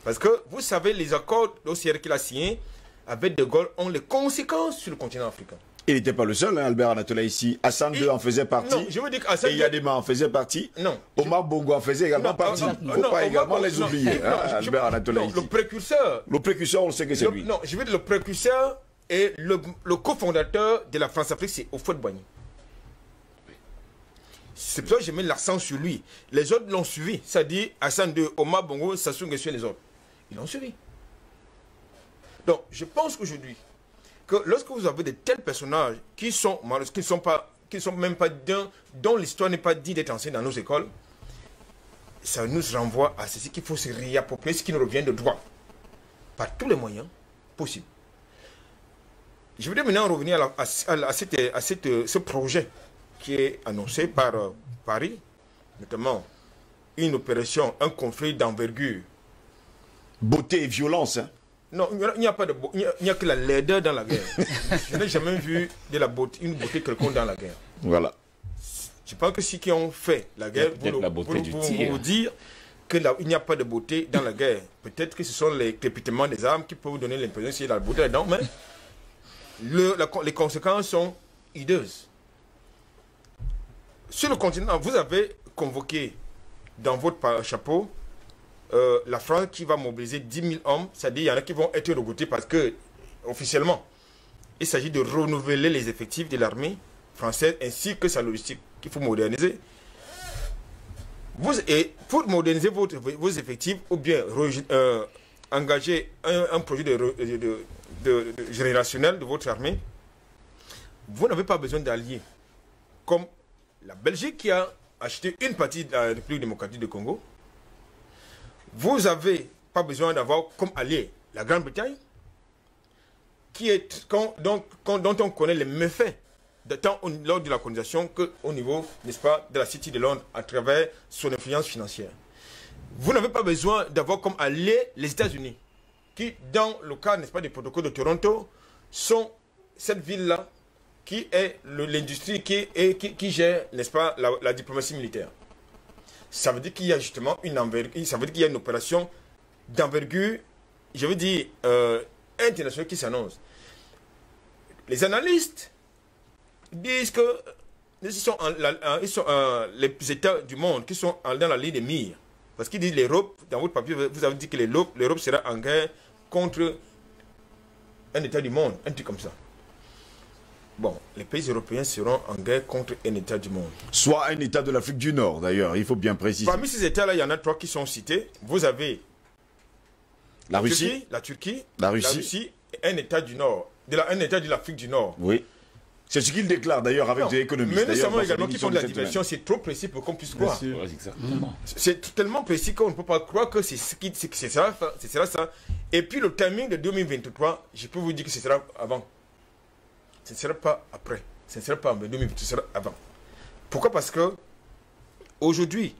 Parce que vous savez, les accords d'OCR qu'il a signés avec De Gaulle ont les conséquences sur le continent africain. Il n'était pas le seul, hein, Albert Anatola ici. Hassan II en faisait partie. Non, je veux dire qu'Hassan II... Et Yadema en faisait partie. Non. Omar Bongo en faisait également partie. Il ne faut pas également les oublier, Albert Anatola ici. Le précurseur... Le précurseur, on sait que c'est lui. Non, je veux dire le précurseur et le cofondateur de la France-Afrique, c'est Houphouët-Boigny. C'est pour ça que je mets l'accent sur lui. Les autres l'ont suivi. C'est-à-dire Hassan II, Omar Bongo, Sassou Nguesso et les autres. Ils l'ont suivi. Donc, je pense aujourd'hui que lorsque vous avez de tels personnages qui sont même pas dont l'histoire n'est pas dit d'être enseignée dans nos écoles, ça nous renvoie à ceci qu'il faut se réapproprier, ce qui nous revient de droit, par tous les moyens possibles. Je voudrais maintenant revenir à ce projet qui est annoncé par Paris, notamment une opération, un conflit d'envergure. Beauté et violence, hein. Non, il n'y a pas de beauté, il n'y a que la laideur dans la guerre. Je n'ai jamais vu de la beauté, une beauté quelconque dans la guerre. Voilà. Je pense que ceux qui ont fait la guerre vous dire qu'il n'y a pas de beauté dans la guerre. Peut-être que ce sont les crépitements des armes qui peuvent vous donner l'impression qu'il y a de la beauté là-dedans, mais les conséquences sont hideuses. Sur le continent, vous avez convoqué dans votre chapeau la France qui va mobiliser 10 000 hommes, c'est-à-dire il y en a qui vont être recrutés parce que, officiellement, il s'agit de renouveler les effectifs de l'armée française ainsi que sa logistique qu'il faut moderniser. Et pour moderniser vos effectifs ou bien engager un projet générationnel de votre armée, vous n'avez pas besoin d'alliés comme la Belgique qui a acheté une partie de la République démocratique du Congo. Vous n'avez pas besoin d'avoir comme allié la Grande-Bretagne, dont on connaît les méfaits, tant lors de la colonisation qu'au niveau, n'est-ce pas, de la City de Londres, à travers son influence financière. Vous n'avez pas besoin d'avoir comme allié les États-Unis, qui, dans le cas, n'est-ce pas, des protocoles de Toronto, sont cette ville-là qui est l'industrie qui gère, n'est-ce pas, la diplomatie militaire. ça veut dire qu'il y a justement une envergure, ça veut dire qu'il y a une opération d'envergure, je veux dire, internationale qui s'annonce. Les analystes disent que les États du monde qui sont dans la ligne de mire. Parce qu'ils disent l'Europe, dans votre papier, vous avez dit que l'Europe sera en guerre contre un État du monde, un truc comme ça. Bon, les pays européens seront en guerre contre un État du monde. Soit un État de l'Afrique du Nord, d'ailleurs, il faut bien préciser. Parmi ces États-là, il y en a 3 qui sont cités. Vous avez la Russie, la Turquie, la Russie et un État du Nord, un État de l'Afrique du Nord. Oui. C'est ce qu'il déclare d'ailleurs avec des économistes. Mais nous savons également qu'ils font de la diversion. C'est trop précis pour qu'on puisse croire. C'est tellement précis qu'on ne peut pas croire que c'est sera ça. Et puis le timing de 2023, je peux vous dire que ce sera avant. Ce ne sera pas après. Ce ne sera pas en 2023, ce sera avant. Pourquoi? Parce que aujourd'hui,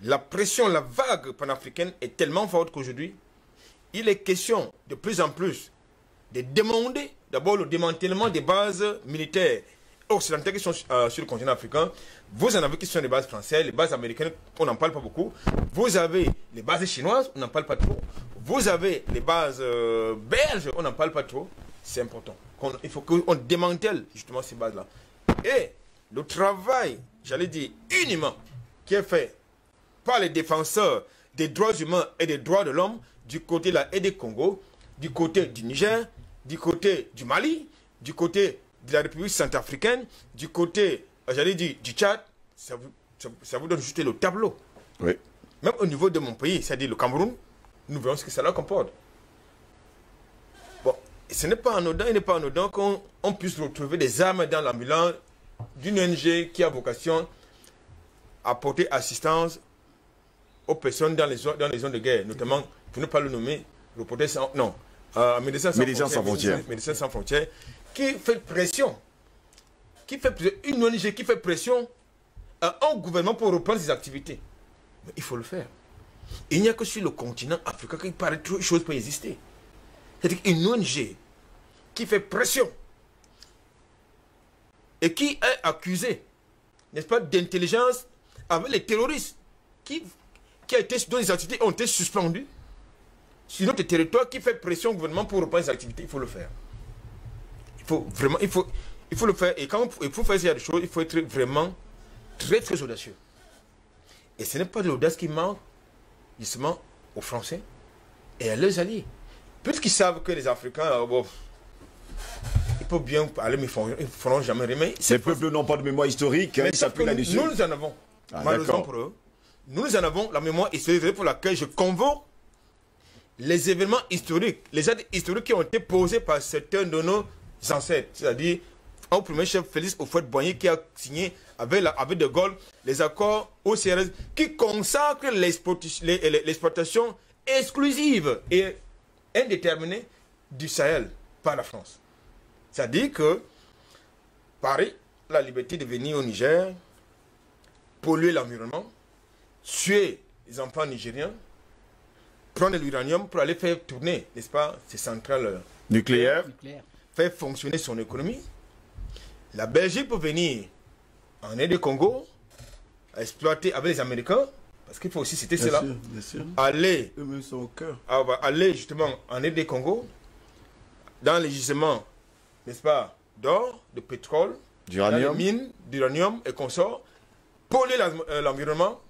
la pression, la vague panafricaine est tellement forte qu'aujourd'hui, il est question de plus en plus de demander d'abord le démantèlement des bases militaires occidentales qui sont sur le continent africain. Vous en avez qui sont les bases françaises, les bases américaines, on n'en parle pas beaucoup. Vous avez les bases chinoises, on n'en parle pas trop. Vous avez les bases belges, on n'en parle pas trop. C'est important. Il faut qu'on démantèle justement ces bases-là. Et le travail, j'allais dire, uniment, qui est fait par les défenseurs des droits humains et des droits de l'homme du côté de la RD Congo, du côté du Niger, du côté du Mali, du côté de la République centrafricaine, du côté, j'allais dire, du Tchad, ça vous donne juste le tableau. Oui. Même au niveau de mon pays, c'est-à-dire le Cameroun, nous verrons ce que cela comporte. Bon, ce n'est pas anodin, il n'est pas anodin qu'on puisse retrouver des armes dans l'ambulance d'une ONG qui a vocation à porter assistance aux personnes dans les zones de guerre, notamment, pour ne pas le nommer, Reporters sans... Non. Médecins sans frontières. Médecins sans frontières, qui fait pression, une ONG qui fait pression à un gouvernement pour reprendre ses activités. Mais il faut le faire. Il n'y a que sur le continent africain qu'il paraît trop de choses pour exister. C'est-à-dire une ONG qui fait pression et qui est accusée, n'est-ce pas, d'intelligence avec les terroristes dont les activités ont été suspendues sur notre territoire, qui fait pression au gouvernement pour reprendre ses activités. Il faut le faire. Il faut vraiment, il faut le faire. Et quand il faut faire ces choses, il faut être vraiment très très audacieux. Et ce n'est pas de l'audace qui manque justement aux Français et à leurs alliés. Puisqu'ils savent que les Africains, ils peuvent bien parler, mais ils ne feront jamais rien. Ces peuples n'ont pas de mémoire historique, mais ils s'appuient là-dessus. Nous en avons. Malheureusement pour eux, nous en avons la mémoire historique pour laquelle je convoque les événements historiques, les actes historiques qui ont été posés par certains de nos ancêtres, c'est-à-dire au premier chef Félix Houphouët-Boigny qui a signé avec De Gaulle les accords OCRS qui consacrent l'exploitation exclusive et indéterminée du Sahel par la France. C'est-à-dire que Paris a la liberté de venir au Niger, polluer l'environnement, tuer les enfants nigériens, prendre l'uranium pour aller faire tourner, n'est-ce pas, ces centrales nucléaires, faire fonctionner son économie. La Belgique peut venir en aide du Congo, exploiter avec les Américains, parce qu'il faut aussi citer cela, bien sûr. Aller justement en aide du Congo, dans les gisements, n'est-ce pas, d'or, de pétrole, d'uranium, mines, d'uranium et consorts, polluer l'environnement,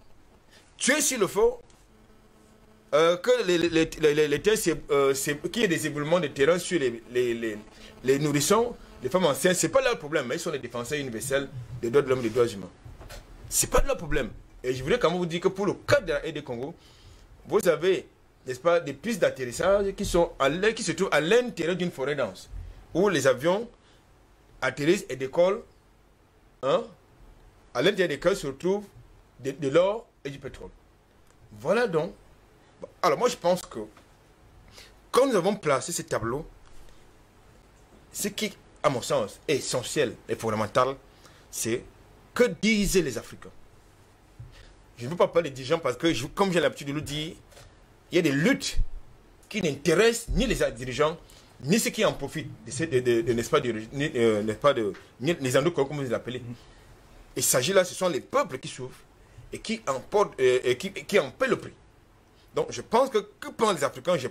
tuer s'il le faut, que les terres, qu'il y ait des éboulements de terrain sur les nourrissons, les femmes enceintes, ce n'est pas leur problème, mais ils sont les défenseurs universels des droits de l'homme et des droits humains. Ce n'est pas leur problème. Et je voudrais quand même vous dire que pour le cas de la RD Congo, vous avez, n'est-ce pas, des pistes d'atterrissage qui se trouvent à l'intérieur d'une forêt dense, où les avions atterrissent et décollent, hein, à l'intérieur desquels se retrouvent de l'or et du pétrole. Voilà donc. Alors moi je pense que quand nous avons placé ce tableau, ce qui, à mon sens, est essentiel et fondamental, c'est que disaient les Africains. Je ne veux pas parler des dirigeants parce que, comme j'ai l'habitude de le dire, il y a des luttes qui n'intéressent ni les dirigeants, ni ceux qui en profitent, n'est-ce pas, les endroits comme vous les appelez. Il s'agit là, ce sont les peuples qui souffrent. et qui en paie le prix. Donc je pense que pendant les Africains, lorsque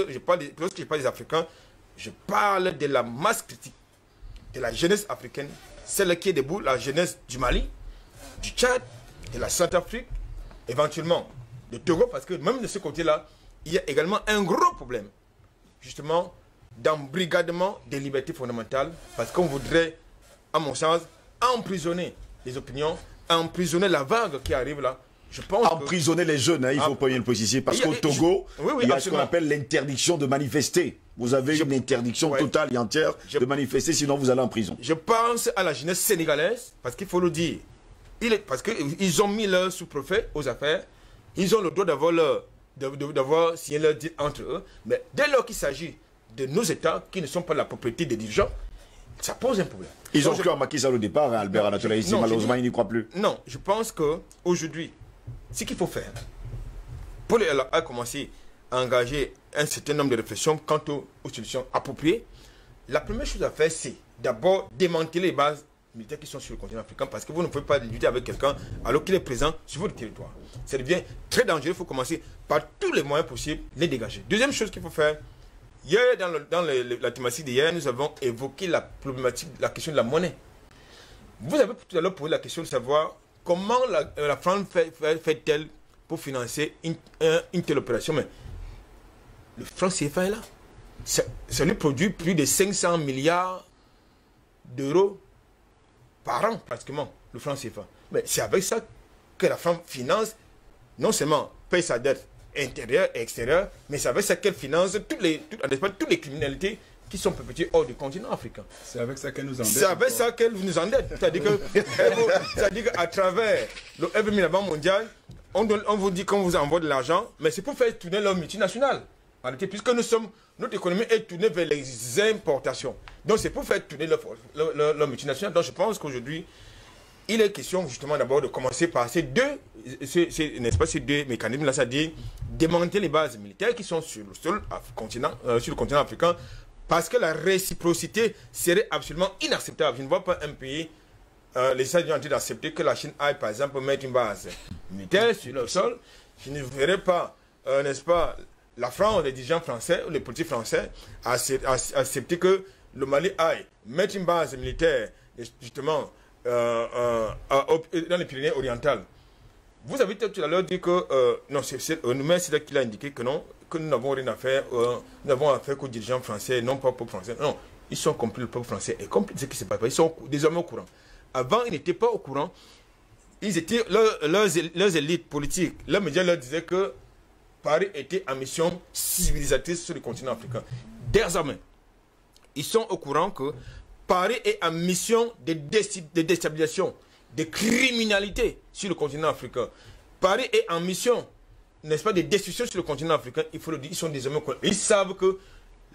je parle des Africains, je parle de la masse critique, de la jeunesse africaine, celle qui est debout, la jeunesse du Mali, du Tchad, de la Centrafrique, éventuellement de Togo, parce que même de ce côté-là, il y a également un gros problème, justement, d'embrigadement des libertés fondamentales, parce qu'on voudrait, à mon sens, emprisonner les opinions, emprisonner la vague qui arrive là. Je pense emprisonner les jeunes, hein, il faut pas bien le préciser, parce qu'au Togo, il y a ce qu'on appelle l'interdiction de manifester. Vous avez une interdiction totale et entière de manifester, sinon vous allez en prison. Je pense à la jeunesse sénégalaise, parce qu'il faut le dire. Parce qu'ils ont mis leur sous-préfet aux affaires, ils ont le droit d'avoir signé leur deal entre eux, mais dès lors qu'il s'agit de nos États qui ne sont pas la propriété des dirigeants, ça pose un problème. Ils ont cru en Macky Sall au départ, hein, Albert Anatola, ici, malheureusement, il n'y croit plus. Non, je pense qu'aujourd'hui, ce qu'il faut faire, pour à commencer à engager un certain nombre de réflexions quant aux solutions appropriées, la première chose à faire, c'est d'abord démanteler les bases militaires qui sont sur le continent africain, parce que vous ne pouvez pas lutter avec quelqu'un alors qu'il est présent sur votre territoire. Ça devient très dangereux, il faut commencer par tous les moyens possibles, les dégager. Deuxième chose qu'il faut faire, hier, dans la thématique d'hier, nous avons évoqué la problématique, la question de la monnaie. Vous avez tout à l'heure posé la question de savoir comment la France fait-elle pour financer une telle opération. Mais le franc CFA est là. Ça lui produit plus de 500 milliards d'euros par an, pratiquement, le franc CFA. Mais c'est avec ça que la France finance, non seulement paye sa dette intérieure et extérieure, mais c'est avec ça qu'elle finance toutes les criminalités qui sont perpétuées hors du continent africain. C'est avec ça qu'elle nous endette. C'est avec ça qu'elle nous endette. C'est-à-dire qu'à travers le FMI, la Banque mondiale, on vous dit qu'on vous envoie de l'argent, mais c'est pour faire tourner leur multinationale. Puisque notre économie est tournée vers les importations. Donc c'est pour faire tourner leur multinationale. Donc je pense qu'aujourd'hui, il est question justement d'abord de commencer par ces deux mécanismes-là, c'est-à-dire démanteler les bases militaires qui sont sur le continent africain, parce que la réciprocité serait absolument inacceptable. Je ne vois pas un pays, les États-Unis ont d'accepter que la Chine aille par exemple mettre une base militaire sur le sol. Je ne verrai pas, n'est-ce pas, la France, les dirigeants français, les politiques français, accepter que le Mali aille mettre une base militaire, justement, dans les Pyrénées orientales. Vous avez tout à l'heure dit que, non, c'est là qu'il a indiqué que non, que nous n'avons rien à faire, nous n'avons affaire qu'aux dirigeants français, non pas au peuple français. Non, ils sont compris, le peuple français est compris ce qui se passe. Ils sont désormais au courant. Avant, ils n'étaient pas au courant. Ils étaient, leurs élites politiques, leurs médias leur disaient que Paris était en mission civilisatrice sur le continent africain. Désormais, ils sont au courant que Paris est en mission de déstabilisation, de criminalité sur le continent africain. Paris est en mission, n'est-ce pas, de destruction sur le continent africain. Il faut le dire, ils sont désormais au courant. Ils savent que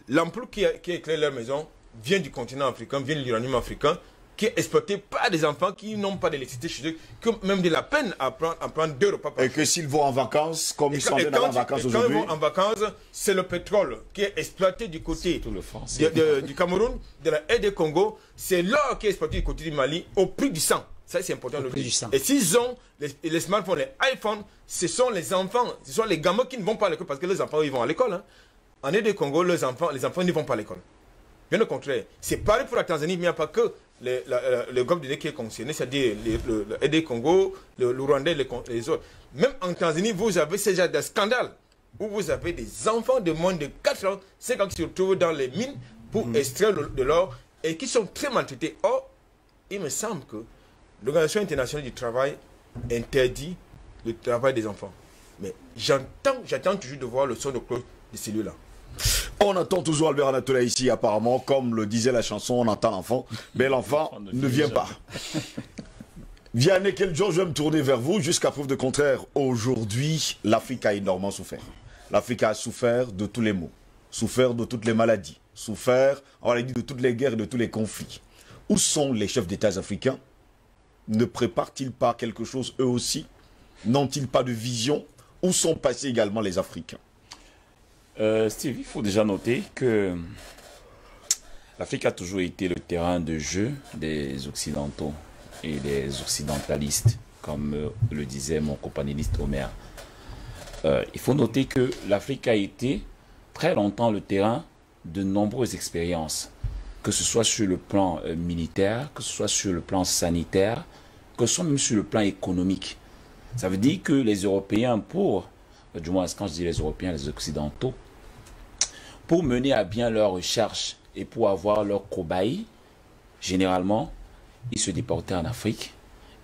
l'ampoule qui éclaire leur maison vient du continent africain, vient de l'uranium africain, qui est exploité par des enfants qui n'ont pas d'électricité chez eux, qui ont même de la peine à prendre 2 repas par jour. Et que s'ils vont en vacances, comme ils sont en vacances aujourd'hui. Quand ils vont en vacances, c'est le pétrole qui est exploité du côté du Cameroun, de la haie du Congo. C'est l'or qui est exploité du côté du Mali au prix du sang. Ça, c'est important de le dire. Et s'ils ont les smartphones, les iPhones, ce sont les enfants, ce sont les gamins qui ne vont pas à l'école parce que les enfants, ils vont à l'école. Hein. En haie du Congo, les enfants ne vont pas à l'école. Bien au contraire. C'est pareil pour la Tanzanie, mais il n'y a pas que le groupe de qui est concerné, c'est-à-dire le Congo, le Rwanda et les autres. Même en Tanzanie, vous avez ce genre de scandale où vous avez des enfants de moins de 4 ans, 5 ans qui se retrouvent dans les mines pour extraire de l'or et qui sont très maltraités. Or, il me semble que l'Organisation internationale du travail interdit le travail des enfants. Mais j'attends toujours de voir le son de cloche de celui-là. On attend toujours Albert Anatola ici, apparemment, comme le disait la chanson, on entend l'enfant, mais l'enfant ne vient pas. Vianney Keljon, je vais me tourner vers vous. Jusqu'à preuve de contraire, aujourd'hui, l'Afrique a énormément souffert. L'Afrique a souffert de tous les maux, souffert de toutes les maladies, souffert, on l'a dit, de toutes les guerres et de tous les conflits. Où sont les chefs d'État africains? Ne préparent-ils pas quelque chose eux aussi? N'ont-ils pas de vision? Où sont passés également les Africains? Steve, il faut déjà noter que l'Afrique a toujours été le terrain de jeu des Occidentaux et des occidentalistes. comme le disait mon copanéliste Omer. Il faut noter que l'Afrique a été très longtemps le terrain de nombreuses expériences, que ce soit sur le plan militaire, que ce soit sur le plan sanitaire, que ce soit même sur le plan économique. Ça veut dire que les Européens, du moins quand je dis les Européens, les Occidentaux, pour mener à bien leurs recherches et pour avoir leurs cobayes, généralement, ils se déportaient en Afrique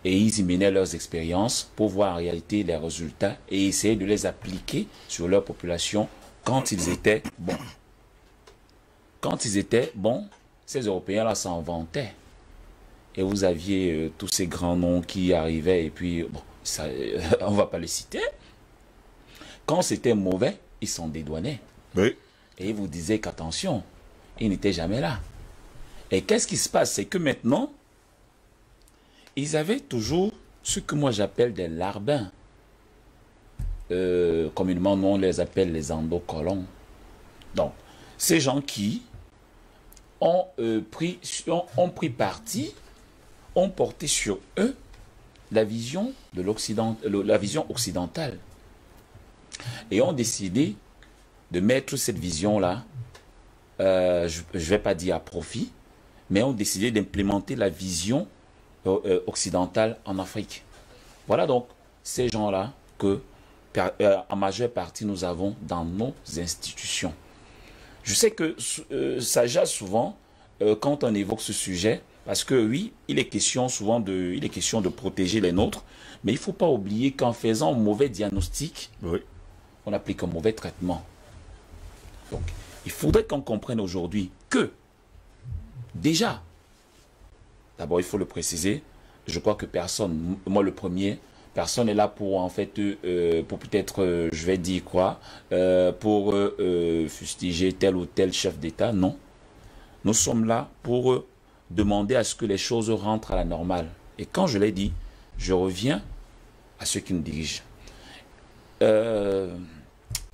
et ils y menaient leurs expériences pour voir en réalité les résultats et essayer de les appliquer sur leur population quand ils étaient bons. Quand ils étaient bons, ces Européens-là s'en vantaient. Et vous aviez tous ces grands noms qui arrivaient et puis, bon, ça, on ne va pas les citer. Quand c'était mauvais, ils s'en dédouanaient. Oui. Et ils vous disaient qu'attention, ils n'étaient jamais là. Et qu'est-ce qui se passe? C'est que maintenant, ils avaient toujours ce que moi j'appelle des larbins. Communément, nous on les appelle les endocolons. Donc, ces gens qui ont pris parti, ont porté sur eux la vision de l'Occident, la vision occidentale. Et ont décidé de mettre cette vision-là, je ne vais pas dire à profit, mais ont décidé d'implémenter la vision occidentale en Afrique. Voilà donc ces gens-là que, en majeure partie, nous avons dans nos institutions. Je sais que ça jase souvent quand on évoque ce sujet, parce que oui, il est question souvent de protéger les nôtres, mais il ne faut pas oublier qu'en faisant un mauvais diagnostic, oui, on applique un mauvais traitement. Donc, il faudrait qu'on comprenne aujourd'hui que, déjà, d'abord, il faut le préciser, je crois que personne, moi le premier, personne n'est là pour, en fait, pour peut-être, je vais dire quoi, pour fustiger tel ou tel chef d'État, non. Nous sommes là pour demander à ce que les choses rentrent à la normale. Et quand je l'ai dit, je reviens à ceux qui nous dirigent.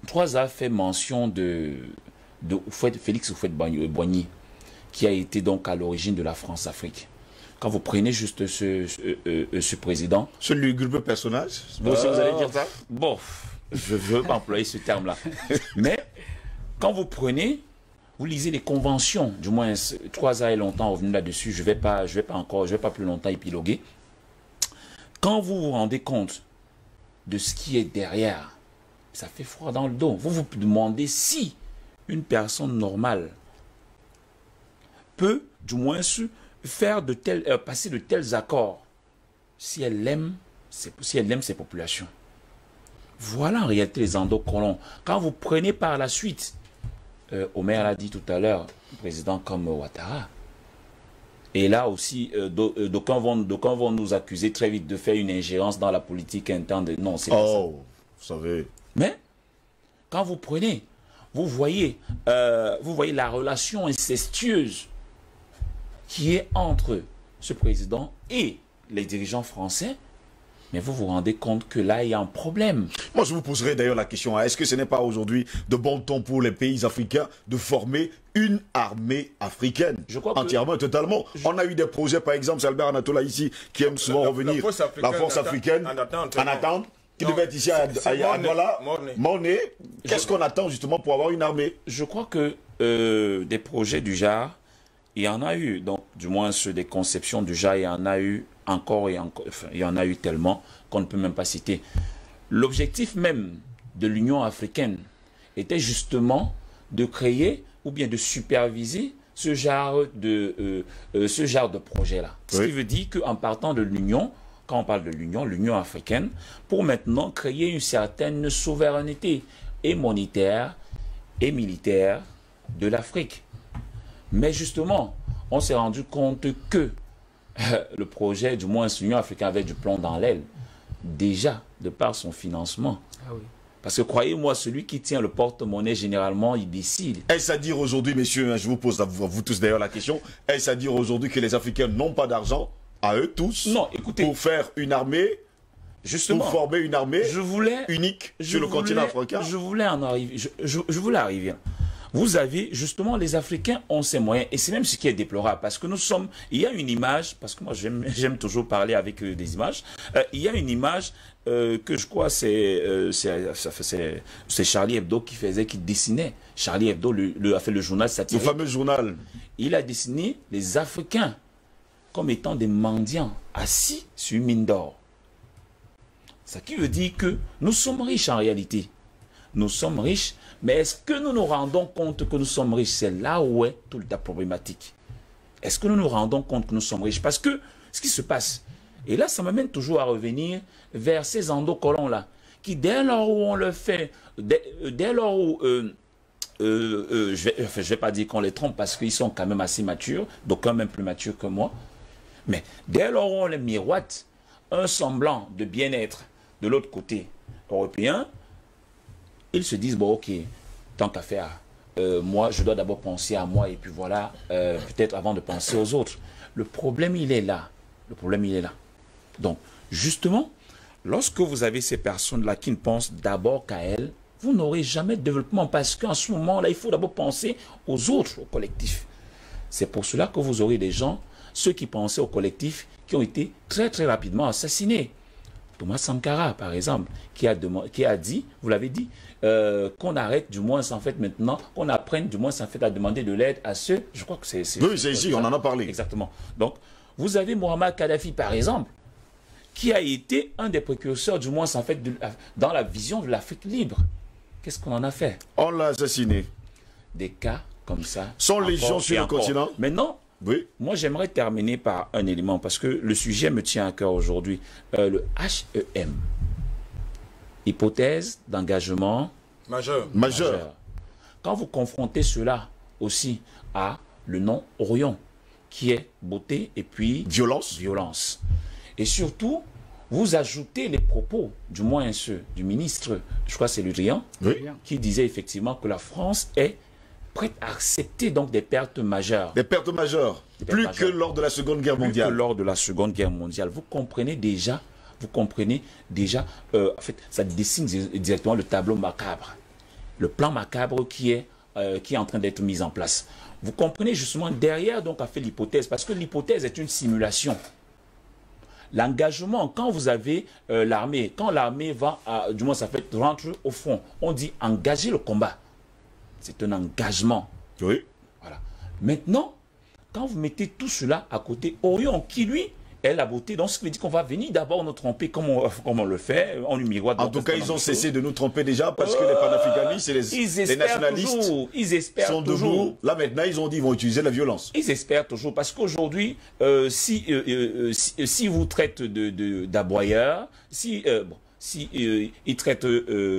Trois a fait mention de Félix Houphouët-Boigny, qui a été donc à l'origine de la France-Afrique. Quand vous prenez juste ce président... Ce lugubre personnage, vous allez dire ça? Bon, je veux pas employer ce terme-là. Mais quand vous prenez, vous lisez les conventions, du moins 3 ans et longtemps revenu là-dessus, je vais pas plus longtemps épiloguer. Quand vous vous rendez compte de ce qui est derrière, ça fait froid dans le dos. Vous vous demandez si une personne normale peut, du moins, faire passer de tels accords si elle aime ses populations. Voilà en réalité les endocolons. Quand vous prenez par la suite, Omer l'a dit tout à l'heure, un président comme Ouattara, et là aussi, d'aucuns vont nous accuser très vite de faire une ingérence dans la politique interne. Non, c'est pas ça. Vous savez. Mais, quand vous prenez, vous voyez la relation incestueuse qui est entre ce président et les dirigeants français, mais vous vous rendez compte que là, il y a un problème. Moi, je vous poserai d'ailleurs la question, est-ce que ce n'est pas aujourd'hui de bon ton pour les pays africains de former une armée africaine? Je crois entièrement et totalement. On a eu des projets, par exemple, c'est Albert Anatola ici, qui aime souvent revenir. La force africaine, en attente, qui devait être ici à Douala, Mornay. Qu'est-ce qu'on attend justement pour avoir une armée? Je crois que des projets du genre, il y en a eu, donc du moins sur des conceptions du genre, il y en a eu encore et encore, enfin, il y en a eu tellement qu'on ne peut même pas citer. L'objectif même de l'Union africaine était justement de créer ou bien de superviser ce genre de projet-là. Oui. Ce qui veut dire qu'en partant de l'Union, quand on parle de l'Union africaine, pour maintenant créer une certaine souveraineté et monétaire et militaire de l'Afrique. Mais justement, on s'est rendu compte que le projet, du moins l'Union africaine, avait du plomb dans l'aile, déjà, de par son financement. Ah oui. Parce que croyez-moi, celui qui tient le porte-monnaie, généralement, il décide. Est-ce à dire aujourd'hui, messieurs, je vous pose à vous tous d'ailleurs la question, est-ce à dire aujourd'hui que les Africains n'ont pas d'argent, à eux tous, non, écoutez, pour faire une armée, justement, pour former une armée unique sur le continent africain? Je voulais en arriver. Je voulais arriver. vous avez justement les Africains ont ces moyens, et c'est même ce qui est déplorable, parce que nous sommes, il y a une image, parce que moi j'aime toujours parler avec des images, il y a une image que je crois c'est Charlie Hebdo qui dessinait. Charlie Hebdo a fait le journal satirique. Le fameux journal. Il a dessiné les Africains comme étant des mendiants assis sur une mine d'or. Ce qui veut dire que nous sommes riches en réalité. Nous sommes riches, mais est-ce que nous nous rendons compte que nous sommes riches? C'est là où est toute la problématique. Est-ce que nous nous rendons compte que nous sommes riches? Parce que ce qui se passe, et là ça m'amène toujours à revenir vers ces endocolons-là, qui dès lors où on le fait, dès lors où... je vais pas dire qu'on les trompe parce qu'ils sont quand même assez matures, d'aucuns même plus matures que moi, mais dès lors où on les miroite, un semblant de bien-être de l'autre côté européen, ils se disent, bon ok, tant qu'à faire, moi je dois d'abord penser à moi et puis voilà, peut-être avant de penser aux autres. Le problème il est là, le problème il est là. Donc justement, lorsque vous avez ces personnes-là qui ne pensent d'abord qu'à elles, vous n'aurez jamais de développement parce qu'en ce moment-là, il faut d'abord penser aux autres, au collectif. C'est pour cela que vous aurez des gens, ceux qui pensaient au collectif, qui ont été très très rapidement assassinés. Thomas Sankara, par exemple, qui a dit, vous l'avez dit, qu'on arrête du moins en fait maintenant, qu'on apprenne du moins en fait à demander de l'aide à ceux, je crois que c'est... Oui, c'est ici, on en a parlé. Exactement. Donc, vous avez Muammar Kadhafi, par exemple, qui a été un des précurseurs du moins en fait dans la vision de l'Afrique libre. Qu'est-ce qu'on en a fait? On l'a assassiné. Des cas comme ça. Sans légion sur le continent. Maintenant, oui. Moi j'aimerais terminer par un élément, parce que le sujet me tient à cœur aujourd'hui. Le HEM. Hypothèse d'engagement majeur. Quand vous confrontez cela aussi à le nom Orion, qui est beauté et puis violence. Et surtout, vous ajoutez les propos, du moins ceux du ministre, je crois que c'est Le Drian, oui, qui disait effectivement que la France est prête à accepter donc des pertes majeures. Des pertes majeures, plus que lors de la Seconde Guerre mondiale. Plus que lors de la Seconde Guerre mondiale. Vous comprenez déjà, en fait, ça dessine directement le tableau macabre, le plan macabre qui est en train d'être mis en place. Vous comprenez justement, derrière donc a fait l'hypothèse, parce que l'hypothèse est une simulation. L'engagement, quand vous avez l'armée, quand l'armée va, du moins ça fait rentre au front, on dit engager le combat. C'est un engagement. Oui. Voilà. Maintenant, quand vous mettez tout cela à côté, Orion, qui lui est la beauté, donc ce qui veut dire qu'on va venir d'abord nous tromper comme on le fait, on lui miroite. En tout cas, ils ont cessé de nous tromper déjà parce que les panafricanistes et les nationalistes sont debout. Là maintenant, ils ont dit qu'ils vont utiliser la violence. Ils espèrent toujours parce qu'aujourd'hui, si vous traitez d'aboyeur, il traite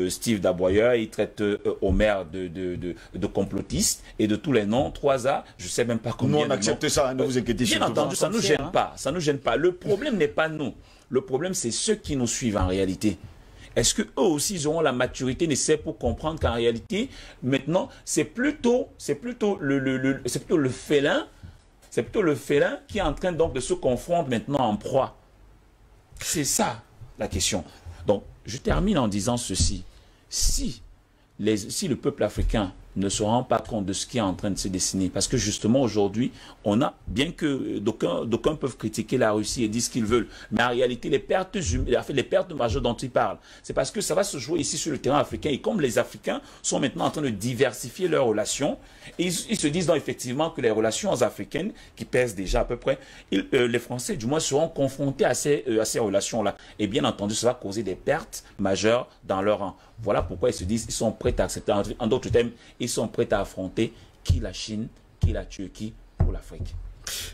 Steve d'aboyeur, il traite Omer de complotiste et de tous les noms, 3A, je ne sais même pas combien. Nous on accepte ça, ne vous inquiétez pas. Bien entendu, ça ne nous gêne pas, ça nous gêne pas. Le problème n'est pas nous, le problème c'est ceux qui nous suivent en réalité. Est-ce qu'eux aussi ils auront la maturité nécessaire pour comprendre qu'en réalité, maintenant, c'est plutôt le félin, qui est en train donc de se confronter maintenant en proie. C'est ça la question. Donc, je termine en disant ceci. Si le peuple africain ne se rend pas compte de ce qui est en train de se dessiner, parce que justement aujourd'hui, on a, bien que d'aucuns peuvent critiquer la Russie et dire ce qu'ils veulent, mais en réalité, les pertes majeures dont ils parlent, c'est parce que ça va se jouer ici sur le terrain africain, et comme les Africains sont maintenant en train de diversifier leurs relations, ils se disent donc effectivement que les relations africaines, qui pèsent déjà à peu près, les Français du moins seront confrontés à ces relations-là, et bien entendu, ça va causer des pertes majeures dans leur rang. Voilà pourquoi ils se disent, ils sont prêts à accepter, en d'autres termes, ils sont prêts à affronter qui la Chine, qui la Turquie pour l'Afrique.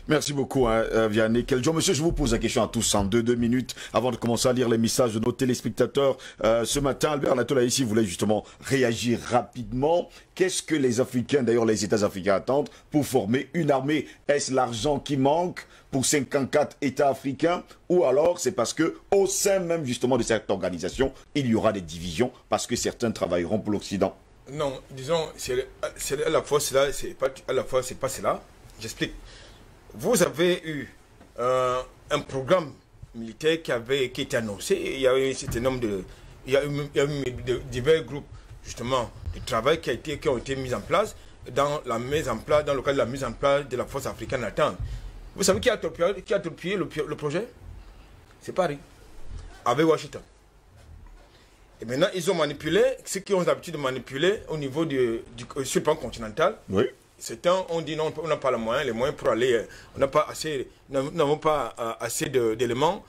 Merci beaucoup, Vianney. Quel jour, monsieur, je vous pose la question à tous en deux minutes avant de commencer à lire les messages de nos téléspectateurs. Ce matin, Albert Latola ici voulait justement réagir rapidement. Qu'est-ce que les Africains, d'ailleurs les États africains attendent pour former une armée? Est-ce l'argent qui manque pour 54 États africains, ou alors c'est parce que au sein même justement de cette organisation, il y aura des divisions parce que certains travailleront pour l'Occident? Non, disons, c'est à la fois cela, c'est pas à la fois c'est pas cela. J'explique. Vous avez eu un programme militaire qui était annoncé. Il y a eu un certain nombre il y a eu divers groupes justement de travail qui ont été mis en place dans la mise en place, dans le cadre de la mise en place de la force africaine attente. Vous savez qui a torpillé le projet? C'est Paris, avec Washington. Et maintenant, ils ont manipulé ce qu'ils ont l'habitude de manipuler au niveau sur le plan continental. Oui. C'est on dit non, on n'a pas les moyens pour aller, on n'a pas assez, nous n'avons pas assez d'éléments,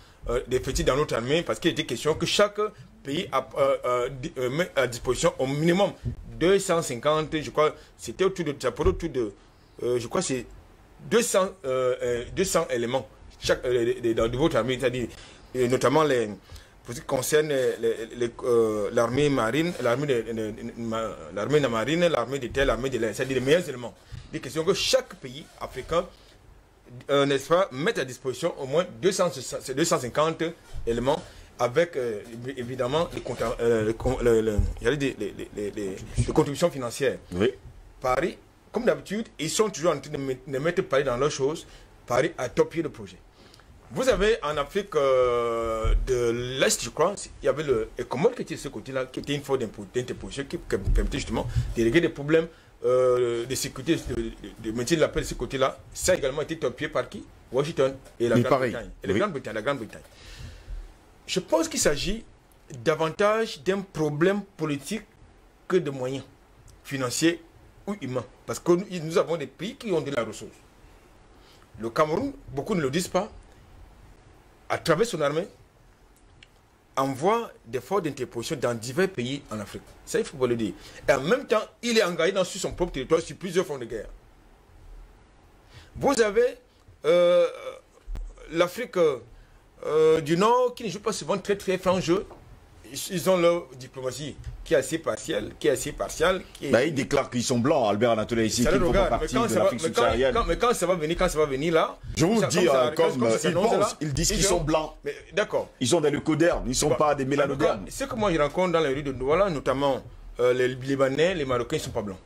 d'effectifs dans notre armée, parce qu'il était question que chaque pays met à disposition au minimum 250, je crois, c'était autour de, je crois c'est 200 éléments de votre armée, c'est-à-dire notamment pour ce qui concerne l'armée marine, l'armée de marine, l'armée de terre, l'armée de l'air, c'est-à-dire les meilleurs éléments. Des questions que chaque pays africain, n'est-ce pas, met à disposition au moins 250 éléments avec évidemment les contributions financières. Oui. Paris, comme d'habitude, ils sont toujours en train de mettre Paris dans leurs choses. Paris a torpillé le projet. Vous avez en Afrique de l'Est, je crois, il y avait le Ecomod qui était de ce côté-là, qui était une forme d'interposition qui permettait justement de régler des problèmes de sécurité, de métier de la paix de ce côté-là. Ça a également été torpillé par qui? Washington et la Grande-Bretagne. Et la Grande-Bretagne. Je pense qu'il s'agit davantage d'un problème politique que de moyens financiers ou humains. Parce que nous avons des pays qui ont de la ressource. Le Cameroun, beaucoup ne le disent pas, à travers son armée, envoie des forces d'interposition dans divers pays en Afrique. Ça, il faut pas le dire. Et en même temps, il est engagé sur son propre territoire sur plusieurs fronts de guerre. Vous avez l'Afrique du Nord qui ne joue pas souvent très franc jeu. Ils ont leur diplomatie qui est assez partielle, ils déclarent qu'ils sont blancs, Albert Anatole, ici, qu'ils font pas partie de l'Afrique subsaharienne. Mais quand ça va venir là... Je vous dis, ils disent qu'ils sont blancs. D'accord. Ils sont des leucodermes, ils ne sont pas des mélanodermes. Ce que moi je rencontre dans les rues de Douala, notamment les Libanais, les Marocains, ils ne sont pas blancs.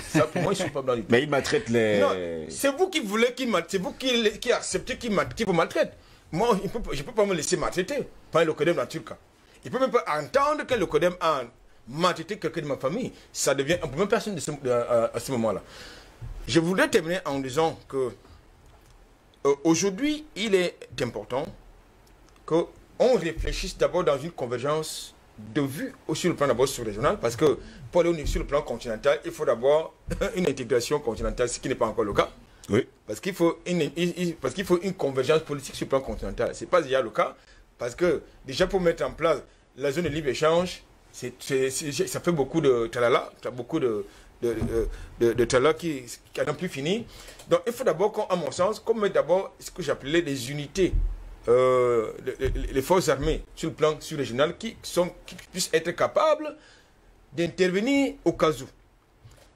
Ça, pour moi, ils ne sont pas blancs du tout. Mais ils maltraitent les... Non, c'est vous qui voulez qu'ils maltraitent, c'est vous qui acceptez qu'ils vous maltraitent. Moi, je ne peux pas me laisser maltraiter par un leucodème dans tout cas. Il ne peut même pas entendre que le leucodème a maltraité quelqu'un de ma famille. Ça devient un problème personnel à ce moment-là. Je voudrais terminer en disant que aujourd'hui, il est important qu'on réfléchisse d'abord dans une convergence de vues sur le plan d'abord sous-régional, parce que pour aller sur le plan continental, il faut d'abord une intégration continentale, ce qui n'est pas encore le cas. Oui. Parce qu'il faut une convergence politique sur le plan continental. Ce n'est pas déjà le cas, parce que déjà pour mettre en place la zone de libre-échange, ça fait beaucoup de tralala, beaucoup de tralala qui n'ont plus fini. Donc il faut d'abord, à mon sens, qu'on mette d'abord ce que j'appelais les unités, les forces armées sur le plan sous-régional qui puissent être capables d'intervenir au cas où.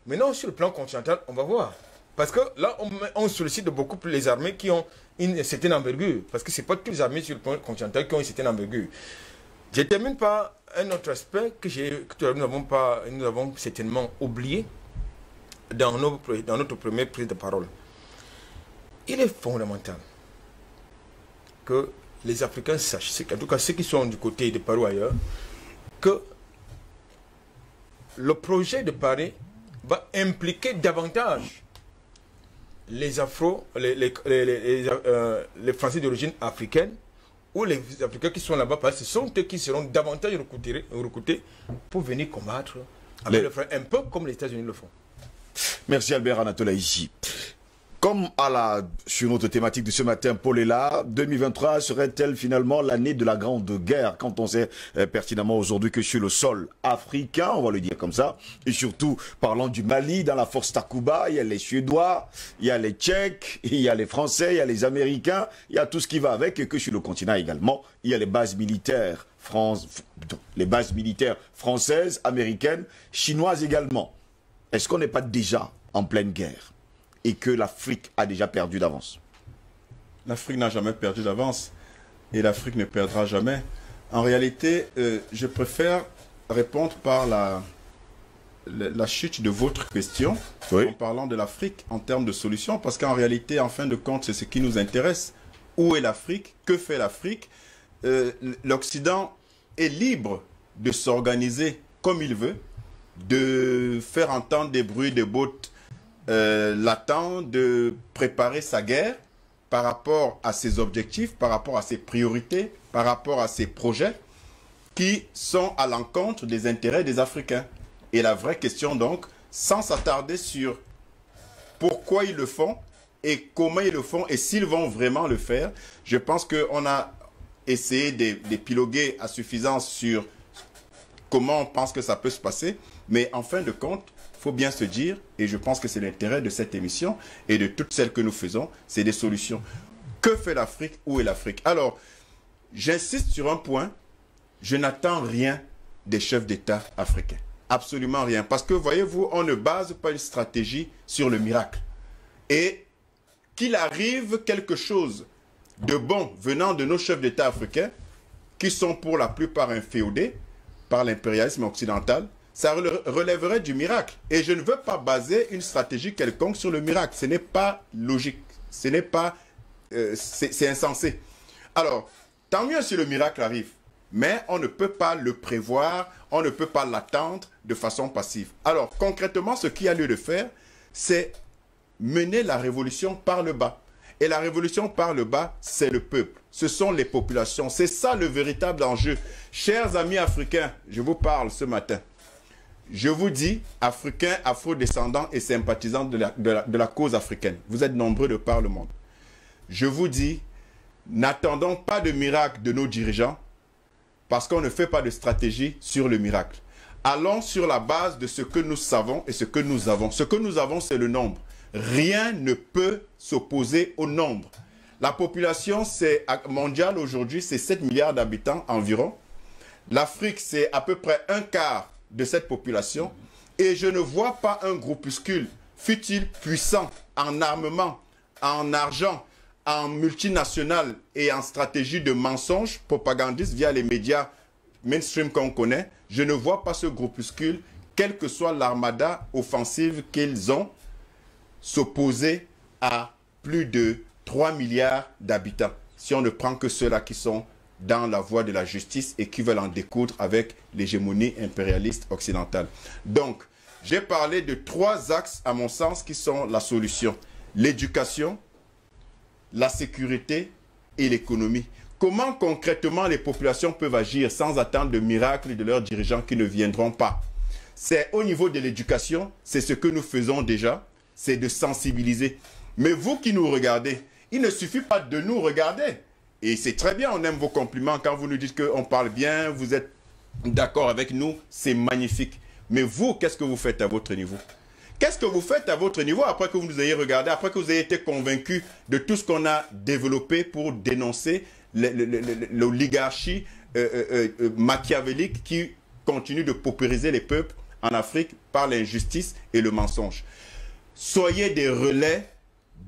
Maintenant, sur le plan continental, on va voir. Parce que là, on sollicite beaucoup plus les armées qui ont une certaine envergure. Parce que ce n'est pas toutes les armées sur le plan continental qui ont une certaine envergure. Je termine par un autre aspect que nous avons certainement oublié dans notre première prise de parole. Il est fondamental que les Africains sachent, en tout cas ceux qui sont du côté de Paris ou ailleurs, que le projet de Paris va impliquer davantage les Français d'origine africaine ou les Africains qui sont là-bas, parce que ce sont eux qui seront davantage recrutés pour venir combattre avec le front, un peu comme les États-Unis le font. Merci Albert Anatole ici. Comme sur notre thématique de ce matin, Paul est là, 2023 serait-elle finalement l'année de la Grande Guerre, quand on sait pertinemment aujourd'hui que sur le sol africain, on va le dire comme ça, et surtout parlant du Mali, dans la force Takuba, il y a les Suédois, il y a les Tchèques, il y a les Français, il y a les Américains, il y a tout ce qui va avec, et que sur le continent également, il y a les bases militaires françaises, américaines, chinoises également. Est-ce qu'on n'est pas déjà en pleine guerre et que l'Afrique a déjà perdu d'avance? L'Afrique n'a jamais perdu d'avance et l'Afrique ne perdra jamais. En réalité, je préfère répondre par la chute de votre question, oui, en parlant de l'Afrique en termes de solutions, parce qu'en réalité, en fin de compte, c'est ce qui nous intéresse. Où est l'Afrique? Que fait l'Afrique? L'Occident est libre de s'organiser comme il veut, de faire entendre des bruits de bottes l'attend de préparer sa guerre par rapport à ses objectifs, par rapport à ses priorités, par rapport à ses projets qui sont à l'encontre des intérêts des Africains. Et la vraie question donc, sans s'attarder sur pourquoi ils le font et comment ils le font et s'ils vont vraiment le faire, je pense qu'on a essayé d'épiloguer à suffisance sur comment on pense que ça peut se passer, mais en fin de compte, il faut bien se dire, et je pense que c'est l'intérêt de cette émission et de toutes celles que nous faisons, c'est des solutions. Que fait l'Afrique? Où est l'Afrique? Alors, j'insiste sur un point, je n'attends rien des chefs d'État africains. Absolument rien. Parce que, voyez-vous, on ne base pas une stratégie sur le miracle. Et qu'il arrive quelque chose de bon venant de nos chefs d'État africains, qui sont pour la plupart inféodés par l'impérialisme occidental, ça relèverait du miracle. Et je ne veux pas baser une stratégie quelconque sur le miracle. Ce n'est pas logique. Ce n'est pas... c'est insensé. Alors, tant mieux si le miracle arrive. Mais on ne peut pas le prévoir, on ne peut pas l'attendre de façon passive. Alors, concrètement, ce qu'il y a lieu de faire, c'est mener la révolution par le bas. Et la révolution par le bas, c'est le peuple. Ce sont les populations. C'est ça le véritable enjeu. Chers amis africains, je vous parle ce matin. Je vous dis, Africains, afro-descendants et sympathisants de la cause africaine. Vous êtes nombreux de par le monde. Je vous dis, n'attendons pas de miracle de nos dirigeants parce qu'on ne fait pas de stratégie sur le miracle. Allons sur la base de ce que nous savons et ce que nous avons. Ce que nous avons, c'est le nombre. Rien ne peut s'opposer au nombre. La population mondiale aujourd'hui, c'est 7 milliards d'habitants environ. L'Afrique, c'est à peu près un quart de cette population. Et je ne vois pas un groupuscule, fût-il puissant, en armement, en argent, en multinational et en stratégie de mensonges propagandistes via les médias mainstream qu'on connaît. Je ne vois pas ce groupuscule, quelle que soit l'armada offensive qu'ils ont, s'opposer à plus de 3 milliards d'habitants. Si on ne prend que ceux-là qui sont dans la voie de la justice et qui veulent en découdre avec l'hégémonie impérialiste occidentale. Donc, j'ai parlé de 3 axes, à mon sens, qui sont la solution. L'éducation, la sécurité et l'économie. Comment concrètement les populations peuvent agir sans attendre de miracles de leurs dirigeants qui ne viendront pas? C'est au niveau de l'éducation, c'est ce que nous faisons déjà, c'est de sensibiliser. Mais vous qui nous regardez, il ne suffit pas de nous regarder. Et c'est très bien, on aime vos compliments quand vous nous dites qu'on parle bien, vous êtes d'accord avec nous, c'est magnifique. Mais vous, qu'est-ce que vous faites à votre niveau? Qu'est-ce que vous faites à votre niveau après que vous nous ayez regardé, après que vous ayez été convaincu de tout ce qu'on a développé pour dénoncer l'oligarchie machiavélique qui continue de paupériser les peuples en Afrique par l'injustice et le mensonge? Soyez des relais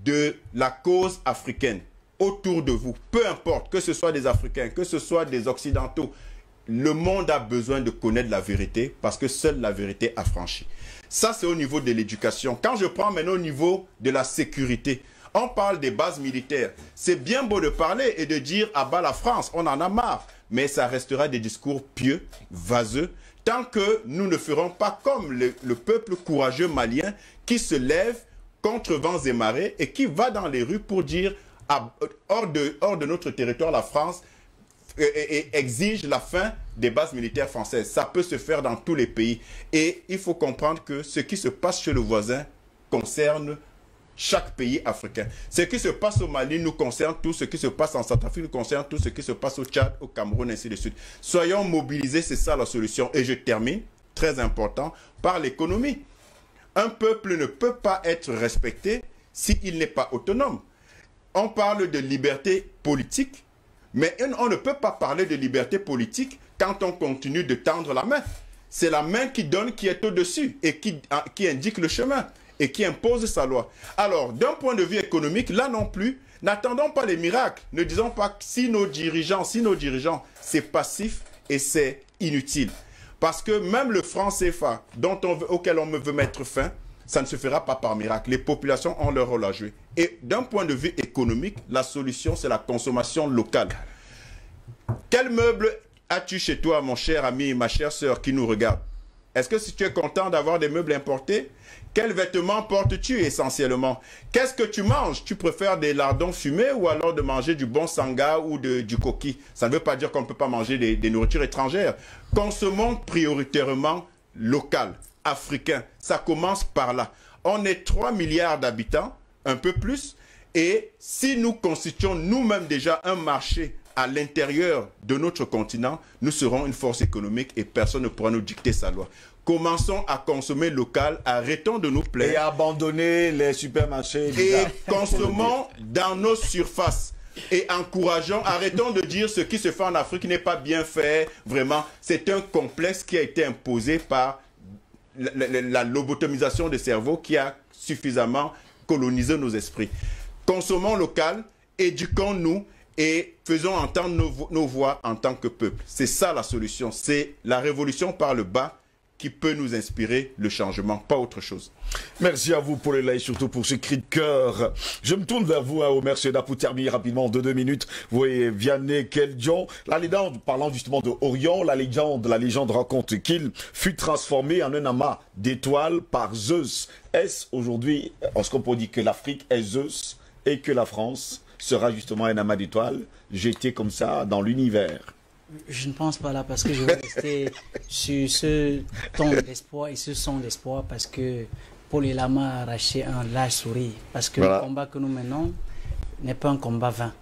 de la cause africaine autour de vous. Peu importe, que ce soit des Africains, que ce soit des Occidentaux, le monde a besoin de connaître la vérité parce que seule la vérité affranchit. Ça, c'est au niveau de l'éducation. Quand je prends maintenant au niveau de la sécurité, on parle des bases militaires. C'est bien beau de parler et de dire « à bas la France », on en a marre. Mais ça restera des discours pieux, vaseux, tant que nous ne ferons pas comme le peuple courageux malien qui se lève contre vents et marées et qui va dans les rues pour dire hors de notre territoire, la France exige la fin des bases militaires françaises. Ça peut se faire dans tous les pays. Et il faut comprendre que ce qui se passe chez le voisin concerne chaque pays africain. Ce qui se passe au Mali nous concerne tout, ce qui se passe en Centrafrique nous concerne tout, ce qui se passe au Tchad, au Cameroun, ainsi de suite. Soyons mobilisés, c'est ça la solution. Et je termine, très important, par l'économie. Un peuple ne peut pas être respecté s'il n'est pas autonome. On parle de liberté politique, mais on ne peut pas parler de liberté politique quand on continue de tendre la main. C'est la main qui donne qui est au-dessus et qui indique le chemin et qui impose sa loi. Alors, d'un point de vue économique, là non plus, n'attendons pas les miracles. Ne disons pas que si nos dirigeants, c'est passif et c'est inutile. Parce que même le franc CFA, auquel on veut mettre fin, ça ne se fera pas par miracle. Les populations ont leur rôle à jouer. Et d'un point de vue économique, la solution, c'est la consommation locale. Quel meuble as-tu chez toi, mon cher ami et ma chère sœur qui nous regarde? Est-ce que si tu es content d'avoir des meubles importés? Quels vêtements portes-tu essentiellement? Qu'est-ce que tu manges? Tu préfères des lardons fumés ou alors de manger du bon sanga ou du coquille? Ça ne veut pas dire qu'on ne peut pas manger des nourritures étrangères. Consommons prioritairement local, africain. Ça commence par là. On est 3 milliards d'habitants, un peu plus. Et si nous constituons nous-mêmes déjà un marché à l'intérieur de notre continent, nous serons une force économique et personne ne pourra nous dicter sa loi. Commençons à consommer local, arrêtons de nous plaindre. Et abandonner les supermarchés. Et consommons dans nos surfaces. Et encourageons, arrêtons de dire ce qui se fait en Afrique n'est pas bien fait. Vraiment, c'est un complexe qui a été imposé par la lobotomisation des cerveaux qui a suffisamment colonisé nos esprits. Consommons local, éduquons-nous et faisons entendre nos voix en tant que peuple. C'est ça la solution. C'est la révolution par le bas qui peut nous inspirer le changement, pas autre chose. Merci à vous pour les likes, surtout pour ce cri de cœur. Je me tourne vers vous, Omer Seda, pour terminer rapidement de 2 minutes. Vous voyez, Vianney Keldion, la légende, parlant justement de Orion, la légende raconte qu'il fut transformé en un amas d'étoiles par Zeus. Est-ce aujourd'hui, est-ce qu'on peut dire que l'Afrique est Zeus et que la France sera justement un amas d'étoiles jeté comme ça dans l'univers? Je ne pense pas là, parce que je vais rester sur ce ton d'espoir et ce son d'espoir, parce que Paul Elama a arraché un large sourire, parce que le combat que nous menons n'est pas un combat vain.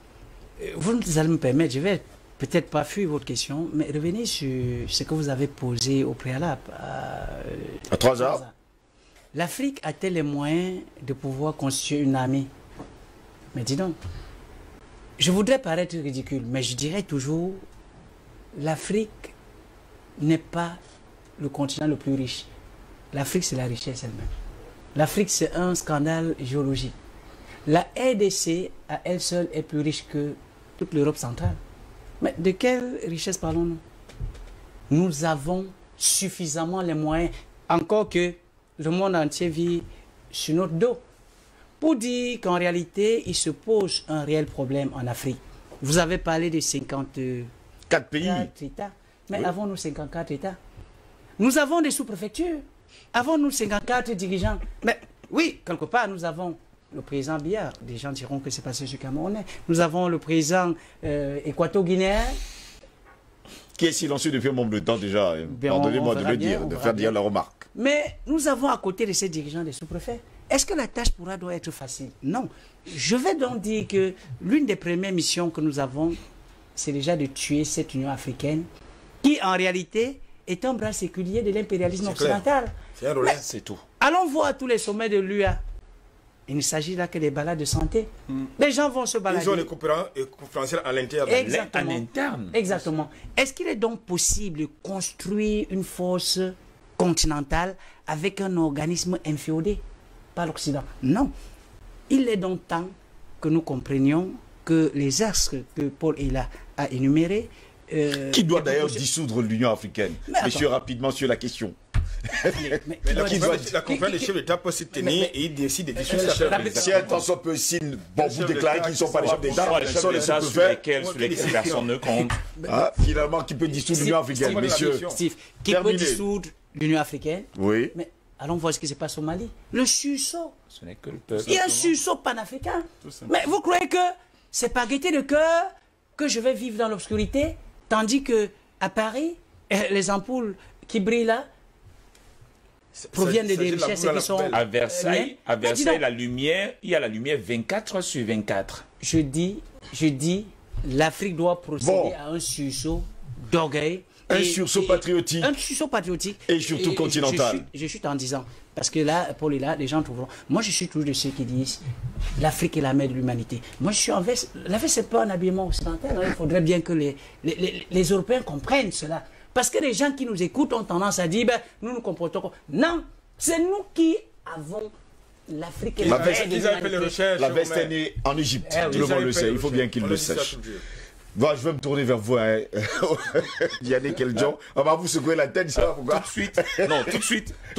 Vous allez me permettre, je vais peut-être pas fuir votre question, mais revenez sur ce que vous avez posé au préalable. À 3 heures. L'Afrique a-t-elle les moyens de pouvoir constituer une armée? Mais dis donc, je voudrais paraître ridicule, mais je dirais toujours, l'Afrique n'est pas le continent le plus riche. L'Afrique, c'est la richesse elle-même. L'Afrique, c'est un scandale géologique. La RDC, à elle seule, est plus riche que toute l'Europe centrale. Mais de quelle richesse parlons-nous? Nous avons suffisamment les moyens, encore que le monde entier vit sur notre dos, pour dire qu'en réalité, il se pose un réel problème en Afrique. Vous avez parlé de 54 pays. États. Mais oui. Avons-nous 54 États? Nous avons des sous-préfectures. Avons-nous 54 dirigeants? Mais oui, quelque part, nous avons le président Biya. Des gens diront que c'est passé sur Camerounais. Nous avons le président équato-guinéen. Qui est silencieux depuis un moment de temps déjà. Pardonnez-moi de le dire, de faire dire la remarque. Mais nous avons à côté de ces dirigeants des sous-préfets. Est-ce que la tâche doit être facile? Non. Je vais donc dire que l'une des premières missions que nous avons, c'est déjà de tuer cette Union africaine, qui en réalité est un bras séculier de l'impérialisme occidental. C'est tout. Allons voir tous les sommets de l'UA. Il ne s'agit là que des balades de santé. Les gens vont se balader. Ils ont les conférentiels à l'interne. Exactement. En interne. Exactement. Est-ce qu'il est donc possible de construire une force continentale avec un organisme inféodé par l'Occident? Non. Il est donc temps que nous comprenions que les axes que Paul Ela a énumérés... qui doit d'ailleurs dissoudre l'Union africaine? Monsieur, rapidement sur la question. La conférence des chefs d'État peut se tenir et ils décident de dissoudre la Si un temps soit peu signe, bon, vous déclarez qu'ils ne sont pas les chefs d'État, les chefs d'État sur lesquels personne ne compte. Finalement, qui peut dissoudre l'Union africaine, messieurs? Steve, qui peut dissoudre l'Union africaine? Oui. Mais allons voir ce qui se passe au Mali. Le sursaut. Ce n'est que le peuple. Il y a un sursaut panafricain. Mais vous croyez que c'est par gaieté de cœur que je vais vivre dans l'obscurité, tandis que à Paris, les ampoules qui brillent là proviennent des richesses qui sont... À Versailles, la lumière, il y a la lumière 24 sur 24. Je dis, l'Afrique doit procéder à un sursaut d'orgueil. Un sursaut patriotique. Un sursaut patriotique. Et surtout continental. Je chute en disant, parce que là, Paul est là, les gens trouveront. Moi, je suis toujours de ceux qui disent l'Afrique est la mère de l'humanité. Moi, je suis en veste. La veste, c'est pas un habillement occidental. Hein. Il faudrait bien que les Européens comprennent cela. Parce que les gens qui nous écoutent ont tendance à dire, ben, nous nous comportons comme... Non, c'est nous qui avons l'Afrique et la veste est née en Égypte. Tout le monde le sait. Il faut bien qu'il le sache. Bon, je vais me tourner vers vous, hein. Yannick Keldion. On va vous secouer la tête, ça va pourquoi? Tout de suite. Non, tout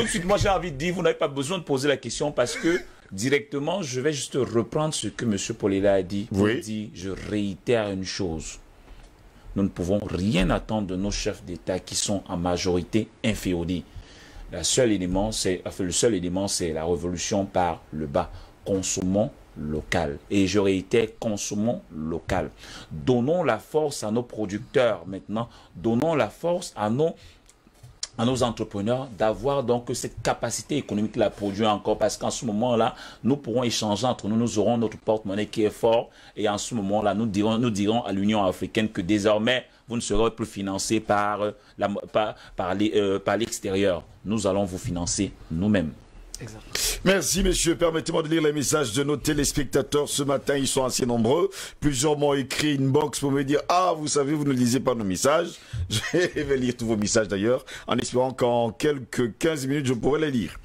de suite. Moi, j'ai envie de dire, vous n'avez pas besoin de poser la question parce que directement, je vais juste reprendre ce que M. Polela a dit. Oui. Il dit, je réitère une chose. Nous ne pouvons rien attendre de nos chefs d'État qui sont en majorité inféodés. le seul élément, c'est la révolution par le bas. Consommons local. Et je réitère, consommons local. Donnons la force à nos producteurs maintenant. Donnons la force à nos entrepreneurs d'avoir donc cette capacité économique de produire encore, parce qu'en ce moment-là, nous pourrons échanger entre nous, nous aurons notre porte-monnaie qui est fort, et en ce moment-là, nous dirons à l'Union africaine que désormais, vous ne serez plus financé par l'extérieur. Nous allons vous financer nous-mêmes. Exactement. Merci messieurs, permettez-moi de lire les messages de nos téléspectateurs ce matin, ils sont assez nombreux, plusieurs m'ont écrit inbox pour me dire « Ah, vous savez, vous ne lisez pas nos messages ». Je vais lire tous vos messages d'ailleurs, en espérant qu'en quelques 15 minutes je pourrai les lire.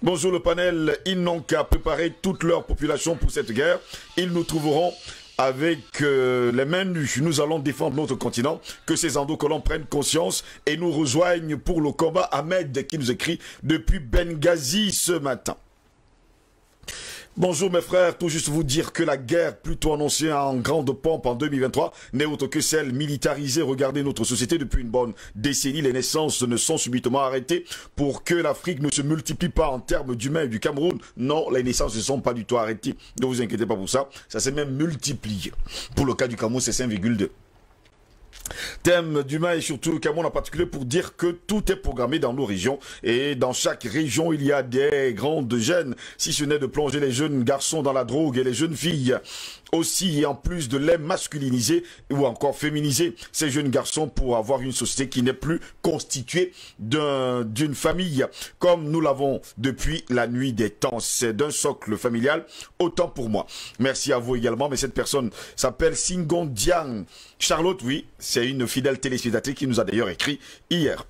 Bonjour le panel, ils n'ont qu'à préparer toute leur population pour cette guerre, ils nous trouveront avec les mains nues. Nous allons défendre notre continent, que ces endocolons prennent conscience et nous rejoignent pour le combat. Ahmed qui nous écrit depuis Benghazi ce matin. Bonjour mes frères, tout juste vous dire que la guerre plutôt annoncée en grande pompe en 2023 n'est autre que celle militarisée. Regardez notre société depuis une bonne décennie, les naissances ne sont subitement arrêtées pour que l'Afrique ne se multiplie pas en termes d'humains et du Cameroun. Non, les naissances ne sont pas du tout arrêtées, ne vous inquiétez pas pour ça, ça s'est même multiplié. Pour le cas du Cameroun, c'est 5,2. Thème d'humain et surtout le Cameroun en particulier pour dire que tout est programmé dans nos régions et dans chaque région il y a des grandes gènes, si ce n'est de plonger les jeunes garçons dans la drogue et les jeunes filles aussi, et en plus de les masculiniser ou encore féminiser ces jeunes garçons pour avoir une société qui n'est plus constituée d'une famille comme nous l'avons depuis la nuit des temps. C'est d'un socle familial, autant pour moi. Merci à vous également, mais cette personne s'appelle Singon Diang. Charlotte, oui, c'est une fidèle téléspectatrice qui nous a d'ailleurs écrit hier.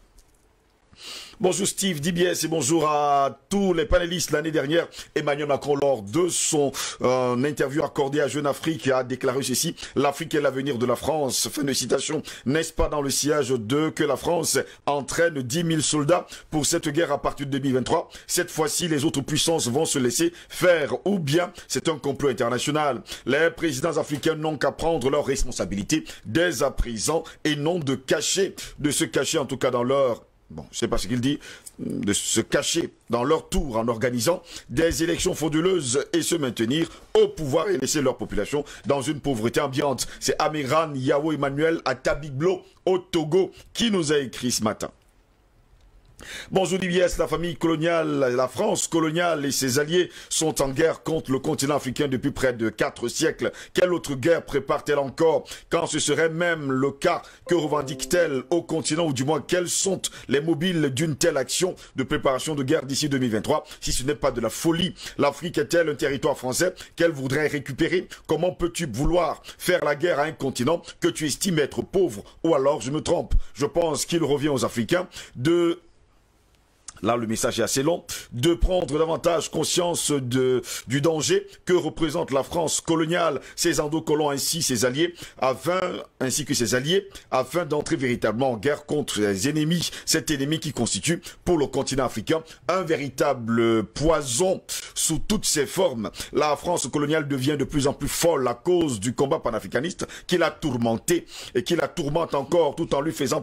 Bonjour Steve DBS et bonjour à tous les panélistes. L'année dernière, Emmanuel Macron, lors de son interview accordée à Jeune Afrique, a déclaré ceci: l'Afrique est l'avenir de la France. Fin de citation. N'est-ce pas dans le sillage de que la France entraîne 10 000 soldats pour cette guerre à partir de 2023? Cette fois-ci, les autres puissances vont se laisser faire, ou bien c'est un complot international. Les présidents africains n'ont qu'à prendre leurs responsabilités dès à présent et non de se cacher en tout cas dans leur... Bon, je ne sais pas ce qu'il dit, de se cacher dans leur tour en organisant des élections frauduleuses et se maintenir au pouvoir et laisser leur population dans une pauvreté ambiante. C'est Amiran Yao Emmanuel à Tabiglo, au Togo, qui nous a écrit ce matin. Bonjour l'IBS, la famille coloniale, la France coloniale et ses alliés sont en guerre contre le continent africain depuis près de 4 siècles. Quelle autre guerre prépare-t-elle encore quand ce serait même le cas? Que revendique-t-elle au continent, ou du moins quels sont les mobiles d'une telle action de préparation de guerre d'ici 2023 si ce n'est pas de la folie? L'Afrique est-elle un territoire français qu'elle voudrait récupérer? Comment peux-tu vouloir faire la guerre à un continent que tu estimes être pauvre? Ou alors je me trompe? Je pense qu'il revient aux Africains de... Là, le message est assez long, de prendre davantage conscience du danger que représente la France coloniale, ses endocolons ainsi ses alliés, ainsi que ses alliés, afin d'entrer véritablement en guerre contre les ennemis, cet ennemi qui constitue pour le continent africain un véritable poison sous toutes ses formes. La France coloniale devient de plus en plus folle à cause du combat panafricaniste qui l'a tourmenté et qui la tourmente encore tout en lui faisant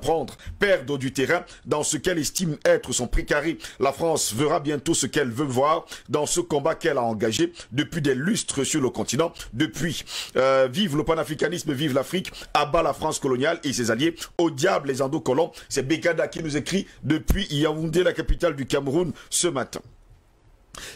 perdre du terrain dans ce qu'elle estime être son précaré. La France verra bientôt ce qu'elle veut voir dans ce combat qu'elle a engagé depuis des lustres sur le continent. Depuis, vive le panafricanisme, vive l'Afrique, abat la France coloniale et ses alliés, au diable les endocolons. C'est Bekada qui nous écrit depuis Yaoundé, la capitale du Cameroun, ce matin.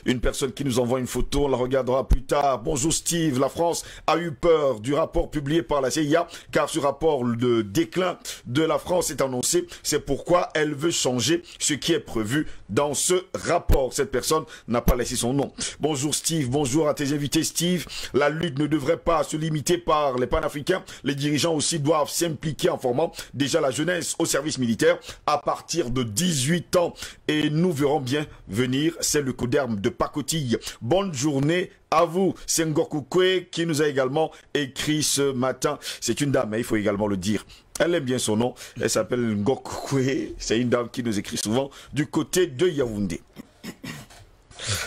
Une personne qui nous envoie une photo, on la regardera plus tard. Bonjour Steve, la France a eu peur du rapport publié par la CIA, car ce rapport, le déclin de la France est annoncé. C'est pourquoi elle veut changer ce qui est prévu dans ce rapport. Cette personne n'a pas laissé son nom. Bonjour Steve, bonjour à tes invités Steve. La lutte ne devrait pas se limiter par les panafricains. Les dirigeants aussi doivent s'impliquer en formant déjà la jeunesse au service militaire à partir de 18 ans. Et nous verrons bien venir, c'est le coup d'herbe de pacotille. Bonne journée à vous. C'est Ngokukwe qui nous a également écrit ce matin. C'est une dame, mais il faut également le dire. Elle aime bien son nom. Elle s'appelle Ngokukwe. C'est une dame qui nous écrit souvent du côté de Yaoundé.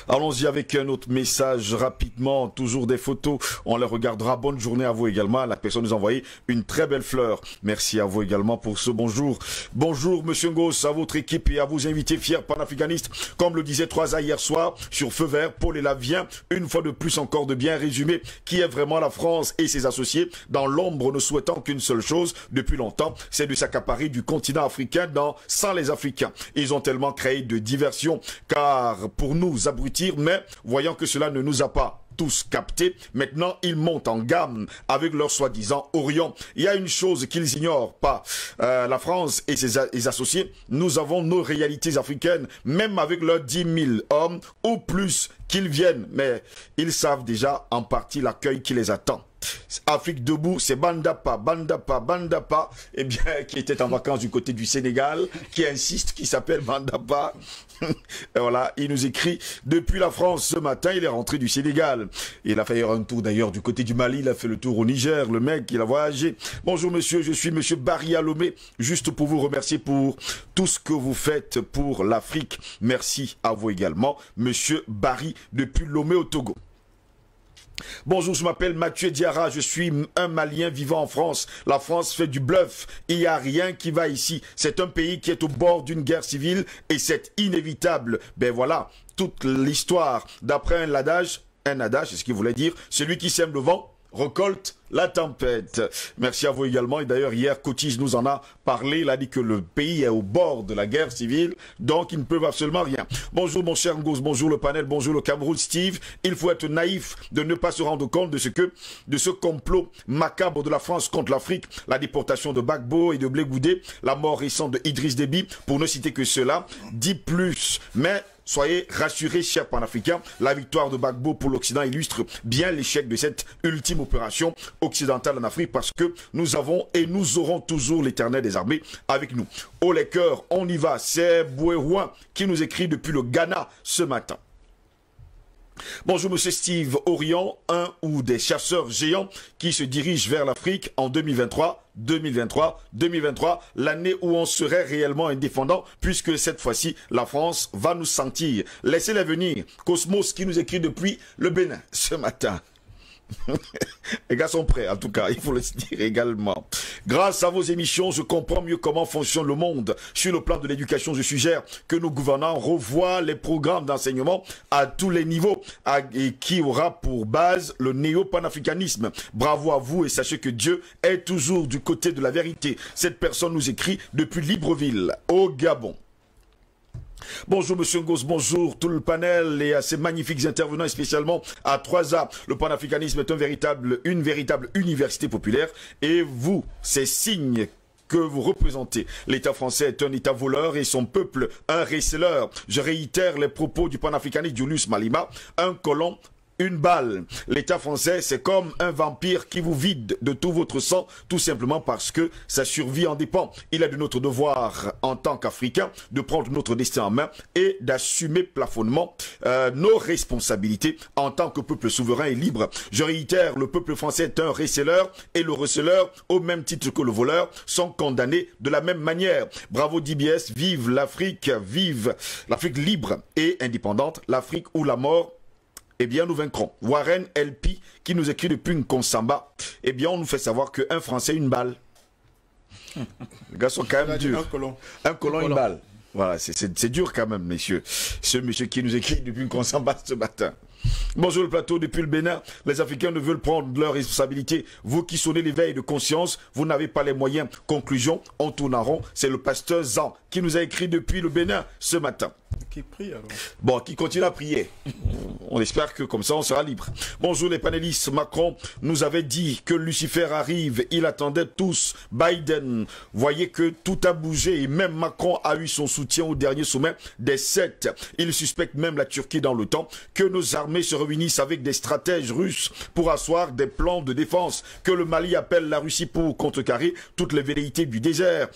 Allons-y avec un autre message rapidement, toujours des photos, on les regardera. Bonne journée à vous également. La personne nous a envoyé une très belle fleur. Merci à vous également pour ce bonjour. Bonjour Monsieur Ngos, à votre équipe et à vos invités fiers panafricanistes. Comme le disait 3A hier soir sur Feu Vert, Paul Ella vient une fois de plus encore de bien résumer qui est vraiment la France et ses associés dans l'ombre, ne souhaitant qu'une seule chose depuis longtemps, c'est de s'accaparer du continent africain sans les Africains. Ils ont tellement créé de diversions car pour nous abrutir, mais voyant que cela ne nous a pas tous captés, maintenant ils montent en gamme avec leur soi-disant Orient. Il y a une chose qu'ils ignorent pas, la France et ses associés, nous avons nos réalités africaines, même avec leurs 10 000 hommes ou plus qu'ils viennent, mais ils savent déjà en partie l'accueil qui les attend. Afrique debout, c'est Bandapa, eh bien, qui était en vacances du côté du Sénégal, qui insiste, qui s'appelle Bandapa. Et voilà, il nous écrit, depuis la France ce matin, il est rentré du Sénégal. Il a fait un tour d'ailleurs du côté du Mali, il a fait le tour au Niger, le mec, il a voyagé. Bonjour monsieur, je suis monsieur Barry Alomé, juste pour vous remercier pour tout ce que vous faites pour l'Afrique. Merci à vous également, monsieur Barry, depuis Lomé au Togo. Bonjour, je m'appelle Mathieu Diarra, je suis un Malien vivant en France. La France fait du bluff, il n'y a rien qui va ici. C'est un pays qui est au bord d'une guerre civile et c'est inévitable. Ben voilà, toute l'histoire d'après un adage, c'est ce qu'il voulait dire, celui qui sème le vent récolte la tempête. Merci à vous également. Et d'ailleurs, hier, Cotis nous en a parlé. Il a dit que le pays est au bord de la guerre civile, donc ils ne peuvent absolument rien. Bonjour mon cher Ngos, bonjour le panel, bonjour le Cameroun, Steve. Il faut être naïf de ne pas se rendre compte de ce complot macabre de la France contre l'Afrique, la déportation de Gbagbo et de Blé Goudé, la mort récente de Idriss Déby, pour ne citer que cela, dit plus. Mais soyez rassurés, chers panafricains, la victoire de Gbagbo pour l'Occident illustre bien l'échec de cette ultime opération occidentale en Afrique, parce que nous avons et nous aurons toujours l'éternel des armées avec nous. Oh les cœurs, on y va. C'est Bouérouin qui nous écrit depuis le Ghana ce matin. Bonjour monsieur Steve, Orient, un ou des chasseurs géants qui se dirigent vers l'Afrique en 2023, l'année où on serait réellement indépendant, puisque cette fois-ci, la France va nous sentir. Laissez-les venir. Cosmos qui nous écrit depuis le Bénin ce matin. Les gars sont prêts, en tout cas, il faut le dire également. Grâce à vos émissions, je comprends mieux comment fonctionne le monde. Sur le plan de l'éducation, je suggère que nos gouvernants revoient les programmes d'enseignement à tous les niveaux et qui aura pour base le néo-panafricanisme. Bravo à vous et sachez que Dieu est toujours du côté de la vérité. Cette personne nous écrit depuis Libreville, au Gabon. Bonjour Monsieur Ngos, bonjour tout le panel et à ces magnifiques intervenants, et spécialement à 3A. Le panafricanisme est une véritable université populaire et vous, ces signes que vous représentez. L'État français est un État voleur et son peuple un receleur. Je réitère les propos du panafricaniste Julius Malema, un colon, une balle. L'État français, c'est comme un vampire qui vous vide de tout votre sang, tout simplement parce que sa survie en dépend. Il est de notre devoir, en tant qu'Africains, de prendre notre destin en main et d'assumer plafonnement nos responsabilités en tant que peuple souverain et libre. Je réitère, le peuple français est un receleur et le receleur, au même titre que le voleur, sont condamnés de la même manière. Bravo DBS, vive l'Afrique libre et indépendante, l'Afrique ou la mort. Eh bien, nous vaincrons. Warren LP, qui nous écrit depuis Nkonsamba, eh bien, on nous fait savoir qu'un Français, une balle. Les gars sont quand même durs. Un colon, une balle. Voilà, c'est dur quand même, messieurs. Ce monsieur qui nous écrit depuis Nkonsamba ce matin. Bonjour le plateau, depuis le Bénin, les Africains ne veulent prendre leurs responsabilités. Vous qui sonnez l'éveil de conscience, vous n'avez pas les moyens. Conclusion, on tourne en rond. C'est le pasteur Zan qui nous a écrit depuis le Bénin ce matin. Qui prie alors? Bon, qui continue à prier. On espère que comme ça on sera libre. Bonjour les panélistes. Macron nous avait dit que Lucifer arrive. Il attendait tous Biden. Voyez que tout a bougé et même Macron a eu son soutien au dernier sommet des 7. Il suspecte même la Turquie dans le temps, que nos armées se réunissent avec des stratèges russes pour asseoir des plans de défense, que le Mali appelle la Russie pour contrecarrer toutes les velléités du désert.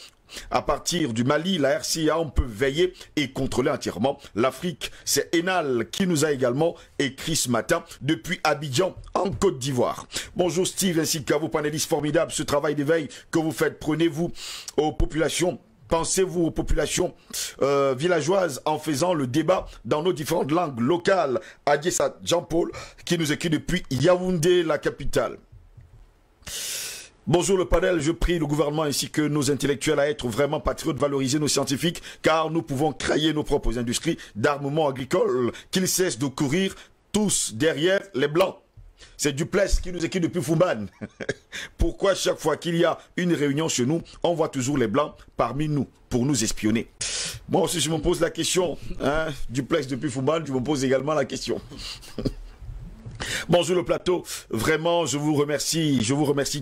À partir du Mali, la RCA, on peut veiller et contrôler entièrement l'Afrique. C'est Enal qui nous a également écrit ce matin depuis Abidjan, en Côte d'Ivoire. Bonjour Steve ainsi qu'à vos panélistes formidables. Ce travail d'éveil que vous faites, prenez-vous aux populations pensez-vous aux populations villageoises en faisant le débat dans nos différentes langues locales? Adiessa Jean-Paul, qui nous écrit depuis Yaoundé, la capitale. Bonjour le panel, je prie le gouvernement ainsi que nos intellectuels à être vraiment patriotes, valoriser nos scientifiques, car nous pouvons créer nos propres industries d'armement agricole, qu'ils cessent de courir tous derrière les Blancs. C'est Duplessis qui nous écrit depuis Foumbane. Pourquoi chaque fois qu'il y a une réunion chez nous, on voit toujours les Blancs parmi nous pour nous espionner? Moi aussi je me pose la question, hein, Duplessis depuis Foumbane, je me pose également la question. Bonjour le plateau, vraiment je vous remercie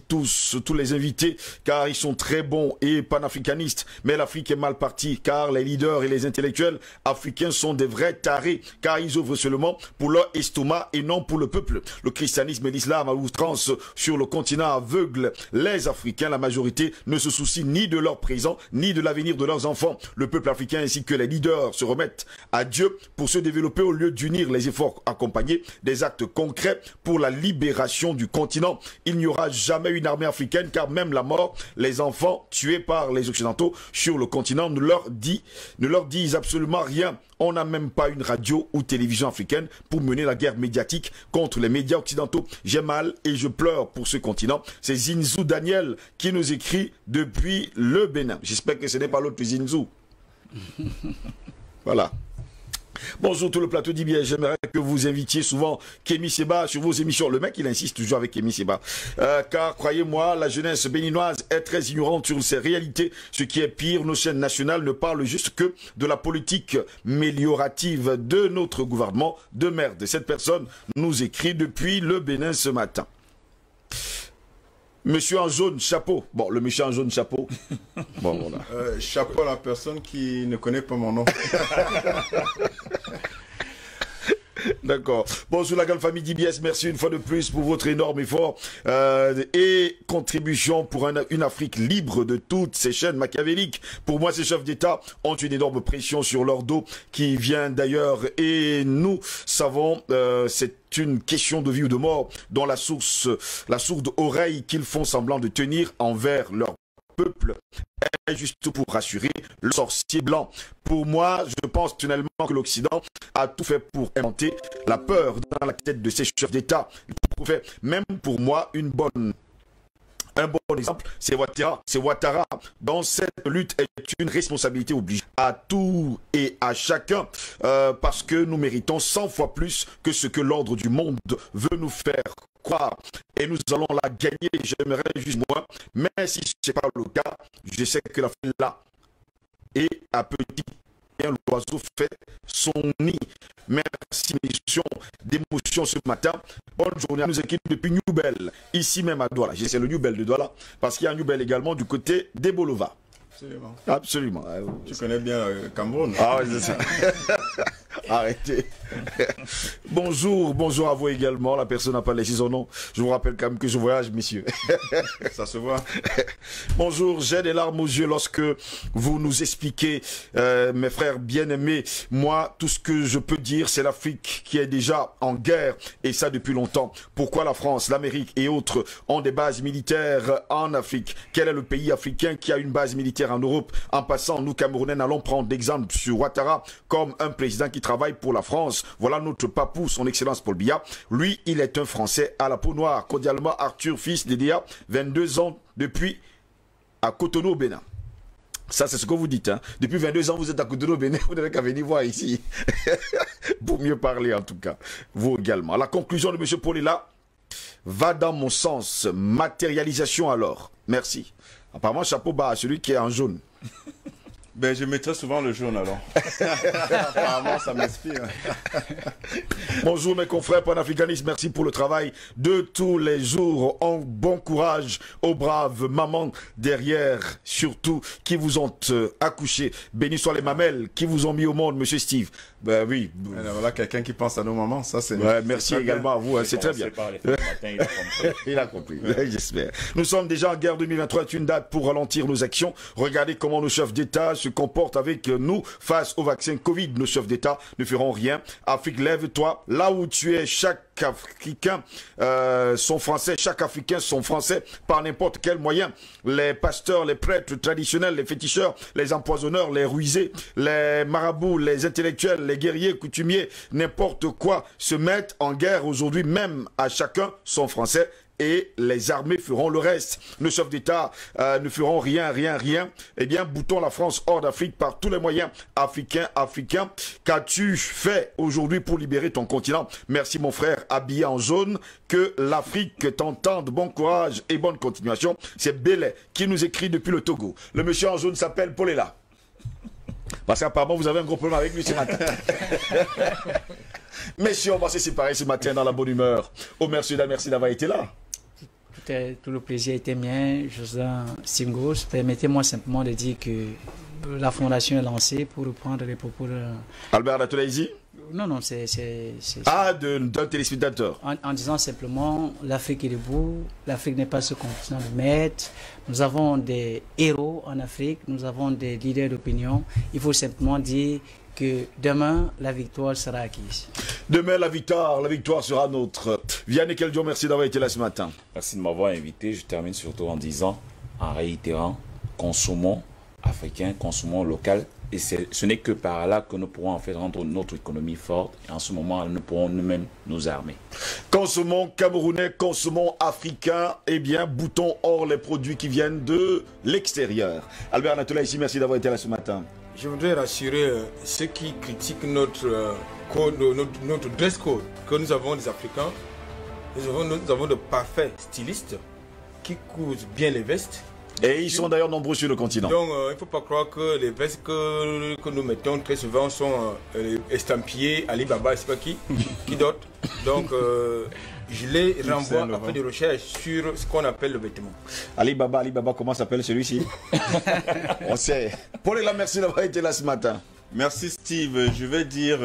tous les invités car ils sont très bons et panafricanistes, mais l'Afrique est mal partie car les leaders et les intellectuels africains sont des vrais tarés car ils ouvrent seulement pour leur estomac et non pour le peuple. Le christianisme et l'islam à outrance sur le continent aveugle les Africains, la majorité ne se soucie ni de leur présent ni de l'avenir de leurs enfants. Le peuple africain ainsi que les leaders se remettent à Dieu pour se développer au lieu d'unir les efforts accompagnés des actes concrets pour la libération du continent. Il n'y aura jamais une armée africaine car même la mort, les enfants tués par les Occidentaux sur le continent ne leur disent absolument rien. On n'a même pas une radio ou télévision africaine pour mener la guerre médiatique contre les médias occidentaux. J'ai mal et je pleure pour ce continent. C'est Zinzou Daniel qui nous écrit depuis le Bénin. J'espère que ce n'est pas l'autre Zinzou. Voilà. Bonjour tout le plateau d'IBS, j'aimerais que vous invitiez souvent Kémy Séba sur vos émissions. Le mec il insiste toujours avec Kémy Séba. Car croyez-moi, la jeunesse béninoise est très ignorante sur ces réalités. Ce qui est pire, nos chaînes nationales ne parlent juste que de la politique améliorative de notre gouvernement de merde. Cette personne nous écrit depuis le Bénin ce matin. Monsieur en jaune chapeau. Bon, le monsieur en jaune chapeau. Bon, voilà. Chapeau à la personne qui ne connaît pas mon nom. D'accord. Bonjour la grande famille d'IBS, merci une fois de plus pour votre énorme effort et contribution pour une Afrique libre de toutes ces chaînes machiavéliques. Pour moi, ces chefs d'État ont une énorme pression sur leur dos qui vient d'ailleurs et nous savons c'est une question de vie ou de mort dont la sourde oreille qu'ils font semblant de tenir envers leur peuple est juste pour rassurer le sorcier blanc. Pour moi, je pense tunnellement que l'Occident a tout fait pour inventer la peur dans la tête de ces chefs d'État. Même pour moi, un bon exemple, c'est Ouattara. Dans cette lutte est une responsabilité obligée à tout et à chacun parce que nous méritons 100 fois plus que ce que l'ordre du monde veut nous faire croire. Et nous allons la gagner, j'aimerais juste moi. Mais si ce n'est pas le cas, je sais que la fin est là. Et à petit l'oiseau fait son nid. Merci, mission d'émotion ce matin. Bonne journée à nous équipes depuis New Bell, ici même à Douala. C'est le New Bell de Douala, parce qu'il y a un New Bell également du côté des Bolova. Absolument. Absolument. Tu connais bien Cameroun. Ah oui, c'est ça. Arrêtez. Bonjour à vous également. La personne n'a pas laissé son nom. Je vous rappelle quand même que je voyage, messieurs. Ça se voit. Bonjour, j'ai des larmes aux yeux lorsque vous nous expliquez, mes frères bien-aimés. Moi, tout ce que je peux dire, c'est l'Afrique qui est déjà en guerre, et ça depuis longtemps. Pourquoi la France, l'Amérique et autres ont des bases militaires en Afrique? Quel est le pays africain qui a une base militaire en Europe? En passant, nous, Camerounais, n'allons prendre d'exemple sur Ouattara comme un président qui travaille pour la France. Voilà notre papou, son excellence Paul Biya. Lui, il est un Français à la peau noire. Cordialement, Arthur, fils d'Edea, 22 ans depuis à Cotonou, au Bénin. Ça, c'est ce que vous dites. Hein. Depuis 22 ans, vous êtes à Cotonou, au Bénin. Vous n'avez qu'à venir voir ici. Pour mieux parler, en tout cas. Vous également. La conclusion de M. Paul est là. Va dans mon sens. Matérialisation alors. Merci. Apparemment, chapeau bas à celui qui est en jaune. Ben, je mettrai souvent le jaune alors. Apparemment, ça m'inspire. Bonjour mes confrères panafricanistes, merci pour le travail de tous les jours. Bon courage aux braves mamans derrière, surtout qui vous ont accouché. Bénis soient les mamelles qui vous ont mis au monde, monsieur Steve. Ben oui. Alors, voilà quelqu'un qui pense à nos mamans, ça c'est... Ouais, merci également à vous, hein, c'est très bien. Il a compris, j'espère. Nous sommes déjà en guerre 2023, est une date pour ralentir nos actions. Regardez comment nos chefs d'État se se comporte avec nous face au vaccin Covid. Nos chefs d'État ne feront rien. Afrique, lève-toi. Là où tu es, chaque Africain sont français, chaque Africain sont français par n'importe quel moyen. Les pasteurs, les prêtres traditionnels, les féticheurs, les empoisonneurs, les rusés, les marabouts, les intellectuels, les guerriers, coutumiers, n'importe quoi se mettent en guerre aujourd'hui, même à chacun son français. Et les armées feront le reste. Nos chefs d'État ne feront rien. Eh bien, boutons la France hors d'Afrique par tous les moyens. Africains. Qu'as-tu fait aujourd'hui pour libérer ton continent? Merci mon frère, habillé en jaune. Que l'Afrique t'entende. Bon courage et bonne continuation. C'est Belay qui nous écrit depuis le Togo. Le monsieur en jaune s'appelle Polela. Parce qu'apparemment, vous avez un gros problème avec lui ce matin. Messieurs, on va se séparer ce matin dans la bonne humeur. Omer Suda, merci d'avoir été là. Tout le plaisir était mien, José Singos. Permettez-moi simplement de dire que la fondation est lancée pour reprendre les propos de... Albert Latolaïzi? Non, c'est... Ah, d'un téléspectateur. En disant simplement, l'Afrique est debout, l'Afrique n'est pas ce continent de maître. Nous avons des héros en Afrique, nous avons des leaders d'opinion. Il faut simplement dire que demain, la victoire sera acquise. Demain, la victoire sera nôtre. Vianney Keldio, merci d'avoir été là ce matin. Merci de m'avoir invité. Je termine surtout en réitérant, consommons africain, consommons local. Et ce n'est que par là que nous pourrons en fait rendre notre économie forte. Et en ce moment, nous pourrons nous-mêmes nous armer. Consommons camerounais, consommons africains. Eh bien, boutons hors les produits qui viennent de l'extérieur. Albert Natola, ici, merci d'avoir été là ce matin. Je voudrais rassurer ceux qui critiquent notre dress code que nous avons des Africains. Nous avons de parfaits stylistes qui cousent bien les vestes. Et ils sont d'ailleurs nombreux sur le continent. Donc il ne faut pas croire que les vestes que nous mettons très souvent sont estampillées Alibaba, je ne sais pas qui d'autre. Donc je les renvoie à faire des recherches sur ce qu'on appelle le vêtement. Alibaba, comment s'appelle celui-ci? On sait. Paul, merci d'avoir été là ce matin. Merci Steve. Je vais dire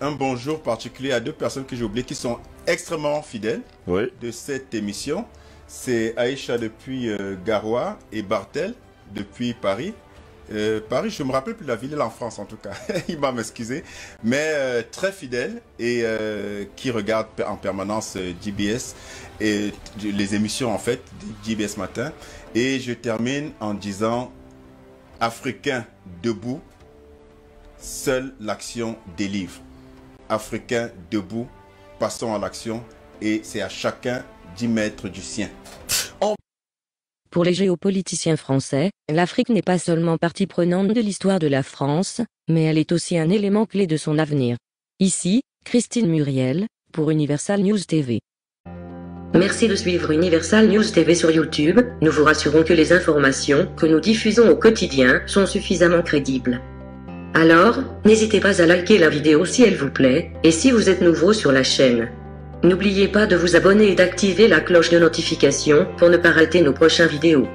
un bonjour particulier à deux personnes que j'ai oubliées qui sont extrêmement fidèles de cette émission. C'est Aïcha depuis Garoua et Bartel depuis Paris. Paris, je ne me rappelle plus de la ville, elle est en France en tout cas. Il va m'excuser. Mais très fidèle et qui regarde en permanence JBS et les émissions en fait, JBS Matin. Et je termine en disant Africain debout, seule l'action délivre. Africain debout, passons à l'action et c'est à chacun d'y mettre du sien. Pour les géopoliticiens français, l'Afrique n'est pas seulement partie prenante de l'histoire de la France, mais elle est aussi un élément clé de son avenir. Ici, Christine Muriel, pour Universal News TV. Merci de suivre Universal News TV sur YouTube. Nous vous rassurons que les informations que nous diffusons au quotidien sont suffisamment crédibles. Alors, n'hésitez pas à liker la vidéo si elle vous plaît, et si vous êtes nouveau sur la chaîne. N'oubliez pas de vous abonner et d'activer la cloche de notification pour ne pas rater nos prochaines vidéos.